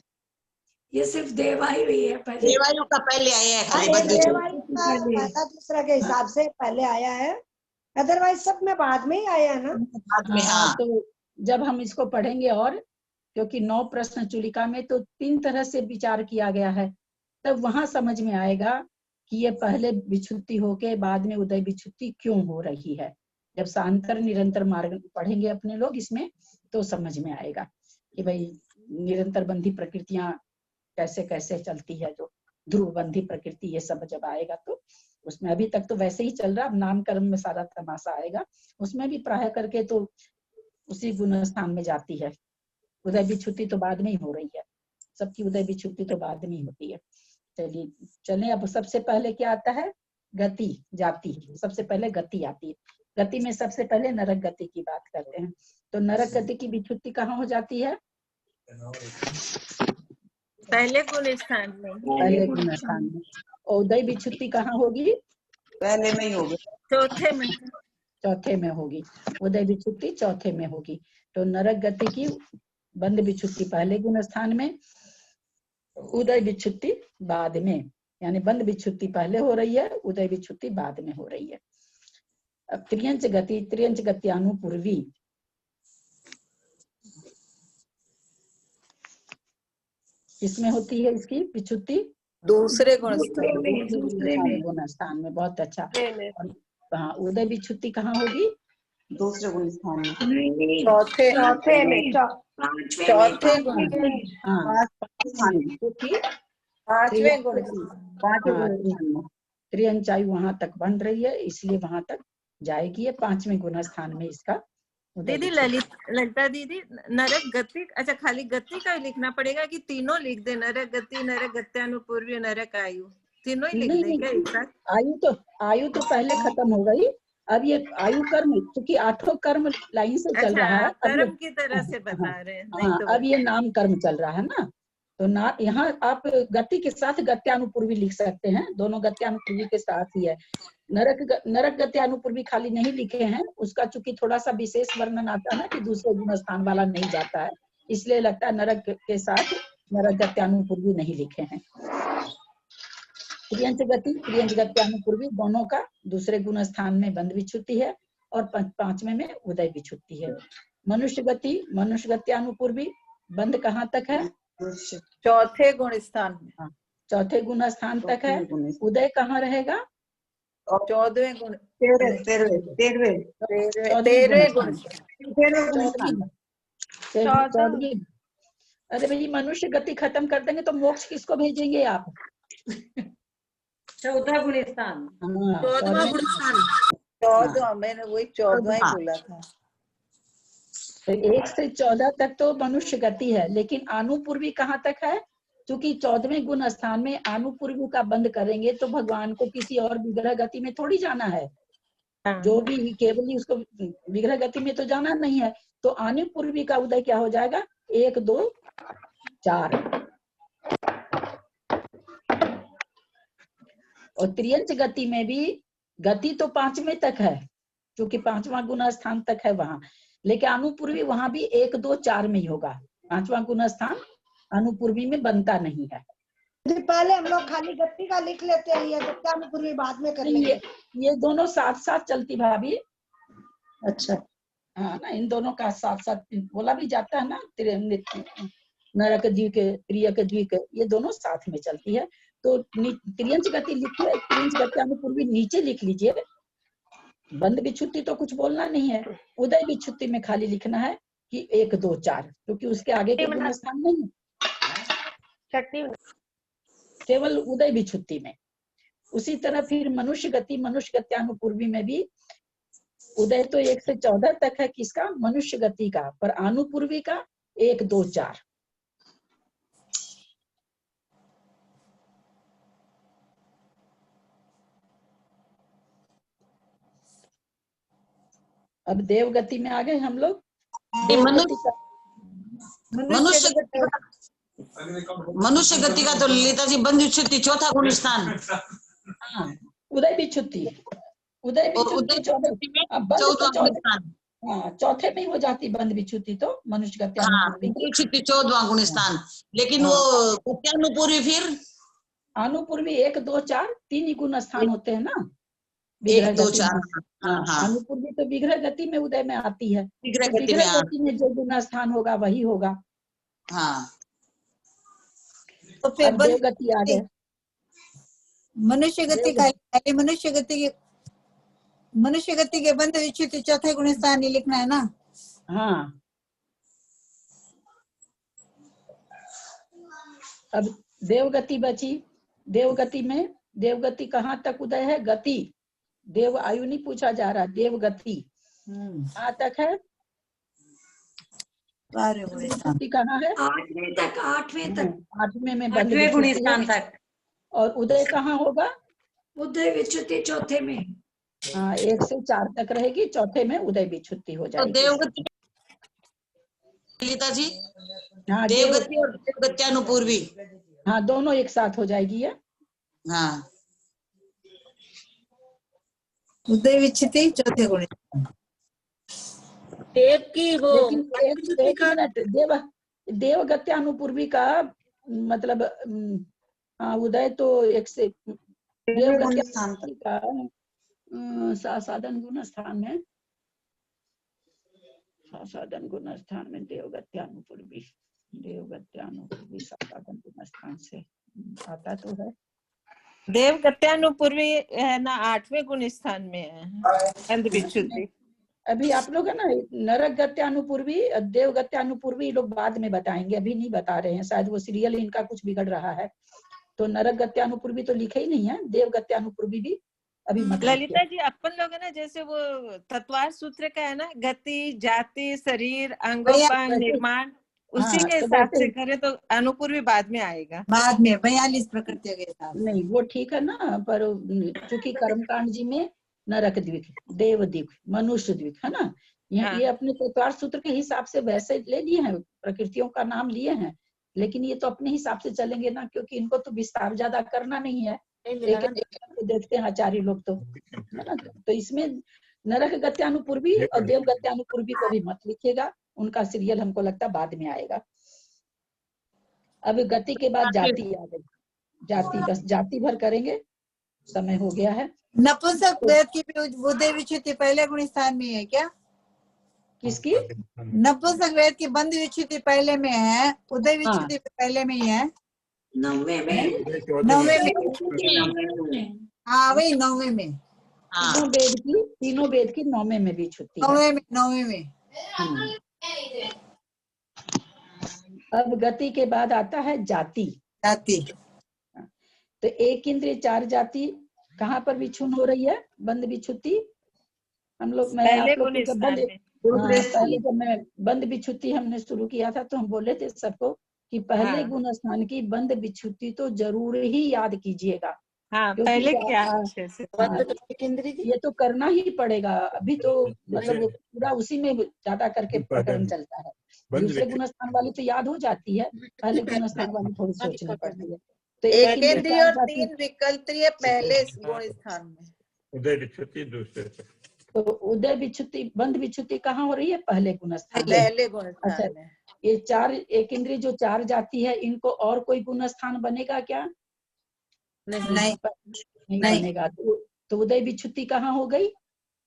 ये सिर्फ देवायु ही है पहले। देवायु का पहले आया है, देवायु का पहला दूसरा के हिसाब से पहले आया है, अदरवाइज सब में बाद में ही आया है ना। बाद में। हाँ, तो जब हम इसको पढ़ेंगे, और क्योंकि 9 प्रश्न चूलिका में तो 3 तरह से विचार किया गया है, तब वहां समझ में आएगा कि ये पहले विच्छुत्ति होके बाद में उदय विच्छुत्ति क्यों हो रही है। जब सांतर निरंतर मार्ग पढ़ेंगे अपने लोग इसमें तो समझ में आएगा कि भाई निरंतर बंधी प्रकृतियां कैसे कैसे चलती है, जो ध्रुव बंधी प्रकृति, ये सब जब आएगा तो उसमें अभी तक तो वैसे ही चल रहा। अब नामकरण में सारा तमाशा आएगा, उसमें भी प्राय करके तो उसी गुण स्थान में जाती है उदय विच्छुत्ति तो बाद में ही हो रही है, सबकी उदय विच्छुत्ति तो बाद में ही होती है। चलिए चलें, अब सबसे पहले क्या आता है? गति, जाति। सबसे पहले गति आती है। गति में सबसे पहले नरक गति की बात करते हैं। तो नरक गति की विच्छुत्ति कहाँ हो जाती है? पहले गुण स्थान में। पहले गुण स्थान में। और उदय विच्छुत्ति कहाँ होगी? पहले में ही होगी, चौथे में। चौथे में होगी। उदय विच्छुत्ति चौथे में होगी। तो नरक गति की बंध विच्छुत्ति पहले गुण स्थान में, उदय विच्छुत्ति बाद में, यानी बंध विच्छुत्ति पहले हो रही है, उदय विच्छुत्ति बाद में हो रही है। अब त्रियंच गति, त्रियंच गत्यानुपूर्वी, किसमें होती है इसकी विच्छुत्ति? दूसरे गुण स्थान में। बहुत अच्छा। हाँ, उदय विच्छुत्ति कहाँ होगी? दूसरे गुण स्थान में, चौथे में, चौथे गुण, पांचवें गुण, त्रियंचायु वहां तक बन रही है, इसलिए वहां तक जाएगी। ये पांचवें गुण स्थान में इसका। दीदी ललिता दीदी, नरक गति, अच्छा खाली गति का लिखना पड़ेगा कि तीनों लिख दे? नरक गति, नरक गत्यानुपूर्वी, नरक आयु, तीनों ही लिख दे क्या एक साथ? आयु तो पहले खत्म हो गई। अब ये आयु कर्म, क्योंकि 8 कर्म लाइन से चल रहा है, कर्म की तरह से बता रहे हैं। हाँ, अब ये नाम कर्म चल रहा है ना, तो ना यहाँ आप गति के साथ गत्यानुपूर्वी लिख सकते हैं, दोनों गत्यानुपूर्वी के साथ ही है। नरक गत्यानुपूर्वी खाली नहीं लिखे हैं, उसका चूंकि थोड़ा सा विशेष वर्णन आता है ना कि दूसरे गुण स्थान वाला नहीं जाता है, इसलिए लगता है नरक के साथ नरक गत्यानुपूर्वी नहीं लिखे हैं। त्रियंच गति, त्रियंच गत्यानुपूर्वी दोनों का दूसरे गुण स्थान में बंध विच्छुत्ति है और पांचवें में उदय विच्छुत्ति है। मनुष्य गति, मनुष्य गत्यानुपूर्वी बंध कहाँ तक है? चौथे गुण स्थान में। चौथे गुण स्थान तक है। उदय कहाँ रहेगा? 14वें गुण, 13वें गुण, 14। अरे भाई, मनुष्य गति खत्म कर देंगे तो मोक्ष किसको भेजेंगे आप? 14 गुण स्थान। 14वां गुण स्थान, 14, मैंने वही 14वां ही बोला था। तो 1 से 14 तक तो मनुष्य गति है, लेकिन आनुपूर्वी कहाँ तक है? क्योंकि 14वें गुण स्थान में आनुपूर्वी का बंद करेंगे तो भगवान को किसी और विग्रह गति में थोड़ी जाना है। जो भी केवली उसको विग्रह गति में तो जाना नहीं है, तो आनुपूर्वी का उदय क्या हो जाएगा? 1, 2, 4। और त्रियंच गति में भी गति तो 5वें तक है, क्योंकि 5वां गुण स्थान तक है वहां, लेकिन अनुपूर्वी वहां भी 1, 2, 4 में ही होगा। 5वां गुण स्थान अनुपूर्वी में बनता नहीं है। पहले हम लोग खाली गति का लिख लेते हैं, ये गत्यानुपूर्वी बाद में कर लेंगे। ये दोनों साथ साथ चलती भाभी। अच्छा, हाँ ना, इन दोनों का साथ साथ बोला भी जाता है ना, नरक द्वीक, त्रियक द्वीक, ये दोनों साथ में चलती है। तो त्रियंच गति लिखिए, त्रियंच गत्यानुपूर्वी नीचे लिख लीजिए। बंध विच्छुत्ति तो कुछ बोलना नहीं है, उदय विच्छुत्ति में खाली लिखना है कि 1, 2, 4, क्योंकि उसके आगे के गुण स्थान नहीं है, केवल उदय विच्छुत्ति में। उसी तरह फिर मनुष्य गति, मनुष्य गत्यानुपूर्वी में भी उदय तो 1 से 14 तक है किसका? मनुष्य गति का, पर आनुपूर्वी का 1, 2, 4। अब देव गति में आ गए हम लोग। मनुष्य गति का तो ललिता जी बंध विच्छुत्ति चौथा गुण स्थान। हाँ, उदय विच्छुत्ति, उदय विच्छुत्ति चौथे में हो जाती बंध विच्छुत्ति तो मनुष्य गत्यानुपूर्वी 14वां गुण स्थान। लेकिन वो गत्यानुपूर्वी फिर आनुपूर्वी 1, 2, 4 3 ही गुण स्थान होते हैं ना। 1, 2, 4। आनुपूर्वी तो विग्रह गति में उदय में आती है, विग्रह गति में जो गुण स्थान होगा वही होगा। हाँ, तो फिर देव गति आ गए। मनुष्य गति का मनुष्य गति के बंध विच्छुत्ति चौथे गुण स्थान ही लिखना है ना। हाँ, अब देवगति बची। देवगति में, देवगति कहाँ तक उदय है? गति, देव आयु नहीं पूछा जा रहा, देवगति कहाँ तक है? विच्छुत्ति कहाँ है? 8वें तक 8वें तक 8वें में बंद 8वें विच्छुत्ति गुणस्थान है। तक। और उदय कहाँ होगा? उदय विच्छुत्ति चौथे में। हाँ, 1 से 4 तक रहेगी, चौथे में उदय विच्छुत्ति हो तो जाएगी। देवगति ललिता जी, हाँ, देवगति और देवगत्यानुपूर्वी, हाँ दोनों एक साथ हो जाएगी है। हाँ उदय विच्छिति चौथे गुणस्थान। देव की वो लेकिन एक मिनट, देवगत्यानुपूर्वी का मतलब हाँ, उदय तो 1 से देवगत्यानुपूर्वी का साधन गुण स्थान में, साधन गुण स्थान में देवगत्यानुपूर्वी साधन गुण स्थान से आता तो है। देवगत्यानुपूर्वी है ना 8वें गुण स्थान में है बंद विच्छुत्ति। अभी आप लोग है ना नरक गत्यानुपूर्वी देव गत्यानुपूर्वी लोग बाद में बताएंगे, अभी नहीं बता रहे हैं, शायद वो सीरियल इनका कुछ बिगड़ रहा है। तो नरक गत्यानुपूर्वी तो लिखे ही नहीं है, देव गत्यानुपूर्वी भी अभी मत ललिता जी अपन लोग है ना जैसे वो तत्वार सूत्र का है ना, गति जाति शरीर अंगोपांग निर्माण, उसी के हिसाब से करें तो अनुपूर्वी बाद में आएगा, बाद में 42 प्रकृतियों के हिसाब। नहीं वो ठीक है ना, पर चूंकि कर्मकांड जी में नरक द्विक, देव द्विक, मनुष्य द्विक है ना, ये अपने तत्वार सूत्र के हिसाब से वैसे ले लिए हैं, प्रकृतियों का नाम लिए हैं, लेकिन ये तो अपने हिसाब से चलेंगे ना, क्योंकि इनको तो विस्तार ज्यादा करना नहीं है, एक देखते हैं आचार्य लोग तो है ना। तो इसमें नरक गत्यानुपूर्वी और देव गत्यानुपूर्वी को भी मत लिखिएगा, उनका सीरियल हमको लगता बाद में आएगा। अब गति के बाद जाति आ गई, जाति बस जाति भर करेंगे, समय हो गया है। नपुंसक वेद की उदय विच्छित्ति पहले गुण स्थान में है क्या? किसकी? नपुंसक वेद की बंद विच्छित्ति पहले में है, उदय विच्छित्ति पहले में ही है। 9वें में, 9वें में, हाँ वही 9वें में, तीनों वेद की 9वें में विच्छित्ति है। 9वें में। अब गति के बाद आता है जाति। जाति तो 1 इंद्रिय 4 जाति कहाँ पर विच्छुन हो रही है? बंद विच्छुत्ति हम लोग, मैं आप लोग को पहले जब मैं बंद विच्छुत्ति हमने शुरू किया था तो हम बोले थे सबको कि पहले गुण स्थान की बंद विच्छुत्ति तो जरूर ही याद कीजिएगा। पहले क्या ये तो करना ही पड़ेगा, अभी तो मतलब पूरा उसी में ज्यादा करके प्रकरण चलता है। दूसरे गुण स्थान वाली तो याद हो जाती है, पहले गुण स्थान वाली थोड़ी सोचनी पड़ती है। तो 1 इंद्रिय और 3 विकल्पीय पहले गुण स्थान में, उदय विच्छुत्ति दूसरे। तो उदय विच्छुत्ति बंद विच्छुत्ति कहाँ हो रही है? पहले गुण स्थान, पहले गुण स्थान में। ये 4 1 इंद्रिय जो 4 जाति है, इनको और कोई गुण स्थान बनेगा क्या? नहीं बनेगा। तो उदय विच्छुत्ति कहाँ हो गई?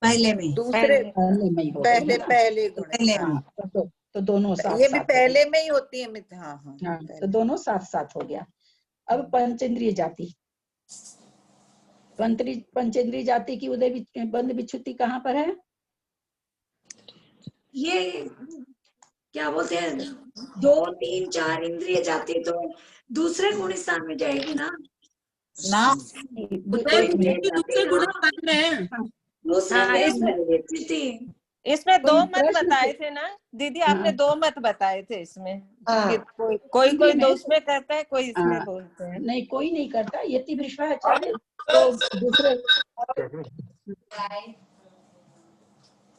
पहले में, दूसरे पहले में हो गई, पहले गुण। तो दोनों साथ ये भी पहले में ही होती है। हाँ, तो दोनों साथ साथ हो गया। अब पंचेंद्रिय जाति, पंचेंद्रिय जाति की उदय बंद विच्छुत्ति कहाँ पर है? ये क्या बोलते हैं, 2 3 4 इंद्रिय जाति तो दूसरे गुण स्थान में जाएगी ना? दूसरे गुण स्थान में है। इसमें 2 मत बताए थे ना दीदी, आपने 2 मत बताए थे इसमें। कोई तो उसमें करता है, कोई इसमें बोलते हैं। नहीं, कोई नहीं करता। यति वृषभाचार्य तो दूसरे,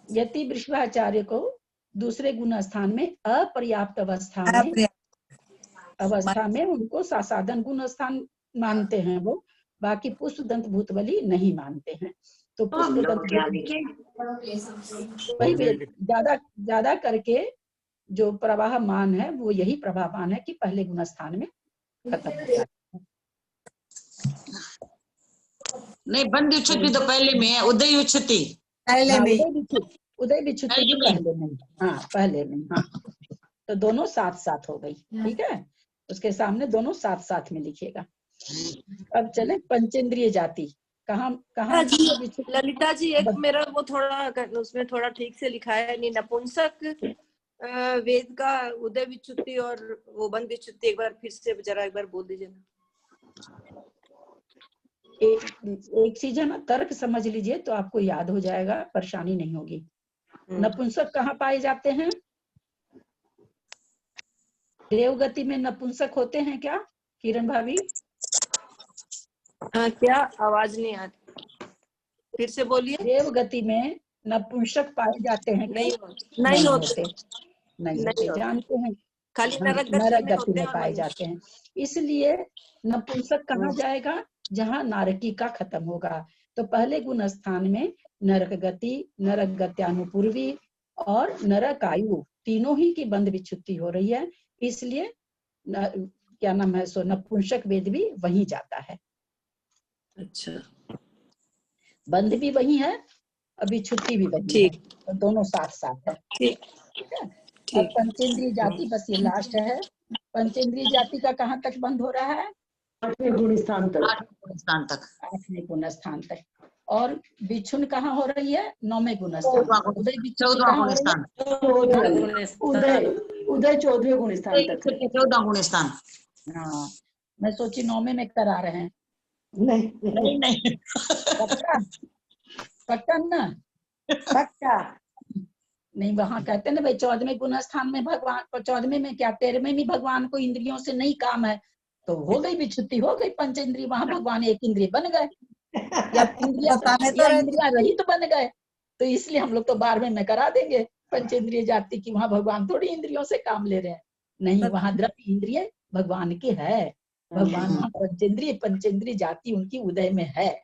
यति वृषभाचार्य को दूसरे गुण स्थान में अपर्याप्त अवस्था में उनको साधन गुण स्थान मानते हैं वो, बाकी पुष्प दंत भूतबली नहीं मानते हैं। तो पुष्प दंत ज्यादा करके जो प्रवाहमान है वो यही प्रवाहमान है कि पहले गुण स्थान में खत्म हो जाता है। नहीं, बंद विच्छुत्ति तो पहले में है, उदय विच्छुत्ति पहले में, उदय विच्छुत्ति भी पहले में, हाँ पहले में, हाँ। तो दोनों साथ साथ हो गई, ठीक है। उसके सामने दोनों साथ साथ में लिखिएगा। अब चले पंचेंद्रिय जाति, कहाँ ललिता जी, एक मेरा वो थोड़ा उसमें थोड़ा ठीक से लिखा है नहीं, नपुंसक वेद का उदय विच्छुत्ति और वो बंद विच्छुत्ति एक बार फिर से जरा एक बार बोल दीजिए ना। एक चीज है ना, तर्क समझ लीजिए तो आपको याद हो जाएगा, परेशानी नहीं होगी। नपुंसक कहाँ पाए जाते हैं? देवगति में नपुंसक होते हैं क्या किरण भाभी? क्या आवाज नहीं आ रही, फिर से बोलिए। देवगति में नपुंसक पाए जाते हैं? नहीं नहीं होते, नहीं होते, जानते हैं। खाली हाँ, नरक नरक गति गति में पाए जाते हैं। इसलिए नपुंसक कहाँ जाएगा? जहाँ नारकी का खत्म होगा। तो पहले गुण स्थान में नरक गति, नरक गत्यानुपूर्वी और नरक आयु तीनों ही की बंध विच्छुत्ति हो रही है। इसलिए क्या नाम है, सो नपुंसक वेद भी वहीं जाता है। अच्छा, बंध भी वही है और विच्छुत्ति भी वही है, तो दोनों साथ साथ है। ठीक है। अब पंचेंद्रीय जाति, बस ये लास्ट है। पंचेंद्रीय जाति का कहाँ तक बंद हो रहा है? 8वें गुण स्थान तक। 8वें गुण स्थान तक। और बिछुन कहाँ हो रही है? 9वें गुण स्थान। उदय बिच्छुत्ति कहाँ हो रही है? उदय 14वें गुण स्थान तक। 14 गुण स्थान। हाँ, मैं सोची 9वें में करा रहे हैं। नहीं पक्का पक्का ना? पक्का नहीं, वहां कहते हैं ना भाई 14वें गुण स्थान में भगवान, 14वें में क्या 13वें में भगवान को इंद्रियों से नहीं काम है, तो हो गई विच्छुत्ति, हो गई पंचेंद्रिय, वहां भगवान एक इंद्रिय बन गए या इंद्रिया रही तो बन गए। तो इसलिए हम लोग तो 12वें में करा देंगे पंचेंद्रिय जाति की। वहां भगवान थोड़ी इंद्रियों से काम ले रहे हैं, नहीं, वहां द्रव्य इंद्रिय भगवान की है। भगवान वहां पंचेंद्रिय जाति उनकी उदय में है।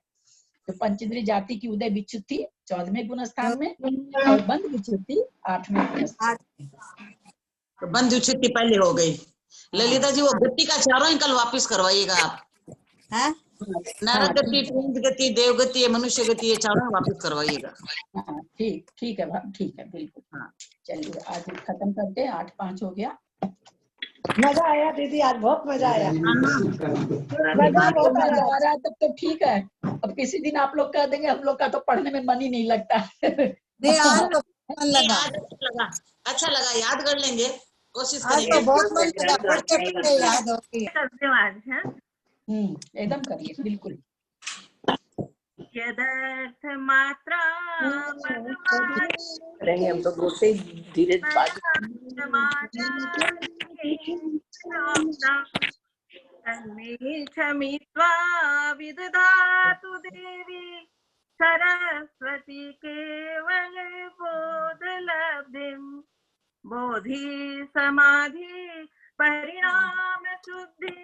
तो पंचेंद्रिय जाति की उदय विच्छुत्ति 14वें गुण स्थान में और बंध विच्छुत्ति 8वें गुण स्थान में। तो बंध विच्छुत्ति पहले हो गई। ललिता जी, वो गति का चारों ही कल वापस करवाइएगा आप। नरक गति, पुंज गति, देव गति, मनुष्य गति, ये चारों वापस करवाइएगा। हाँ, ठीक है, ठीक है, बिल्कुल। हाँ, चलिए आज खत्म करते हैं। 8-5 हो गया। मजा आया दीदी, आज बहुत मजा आया। मजा आ रहा है तब तो ठीक है। अब किसी दिन आप लोग कह देंगे हम लोग का तो पढ़ने में मन ही नहीं लगता। आज तो मन लगा, अच्छा लगा, याद कर लेंगे, कोशिश आज करेंगे। तो बहुत मन लगा, पढ़ते पढ़ते याद होती है। एकदम करिए, बिल्कुल। यदर्थ मात्रा करेंगे हम तो बोलते धीरे क्षमित्वा विदधातु देवी सरस्वती केवल बोधलब्धिं बोधि समाधि परिणाम शुद्धि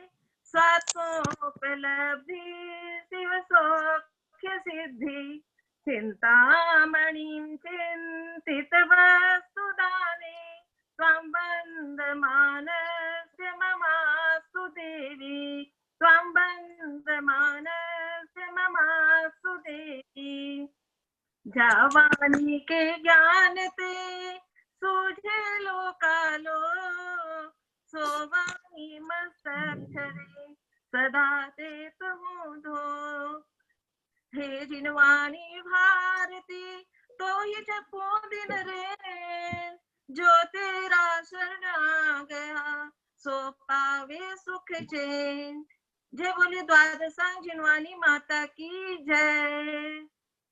स्वात्मोपलब्धि शिव सौख्य सिद्धि चिंतामणिं चिंतित वस्तु दाने त्वं बन्धमानस्य ममास्तु देवी त्वं बन्धमानस्य ममास्तु देवी। जवानी के ज्ञान ते सूझे लोकालो सोवानी मस्तक्षरे सदा ते तुम धो। हे जिनवानी भारती तो ये जपो दिन रे जो तेरा शरण आ गया सो पावे सुख चैन। जय बोले द्वादशांग जिनवानी माता की जय।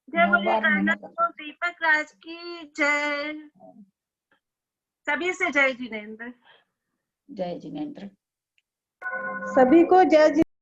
जय बोले कर्नल दीपक राज की जय। सभी से जय जिनेंद्र। जय जिनेंद्र। सभी को जय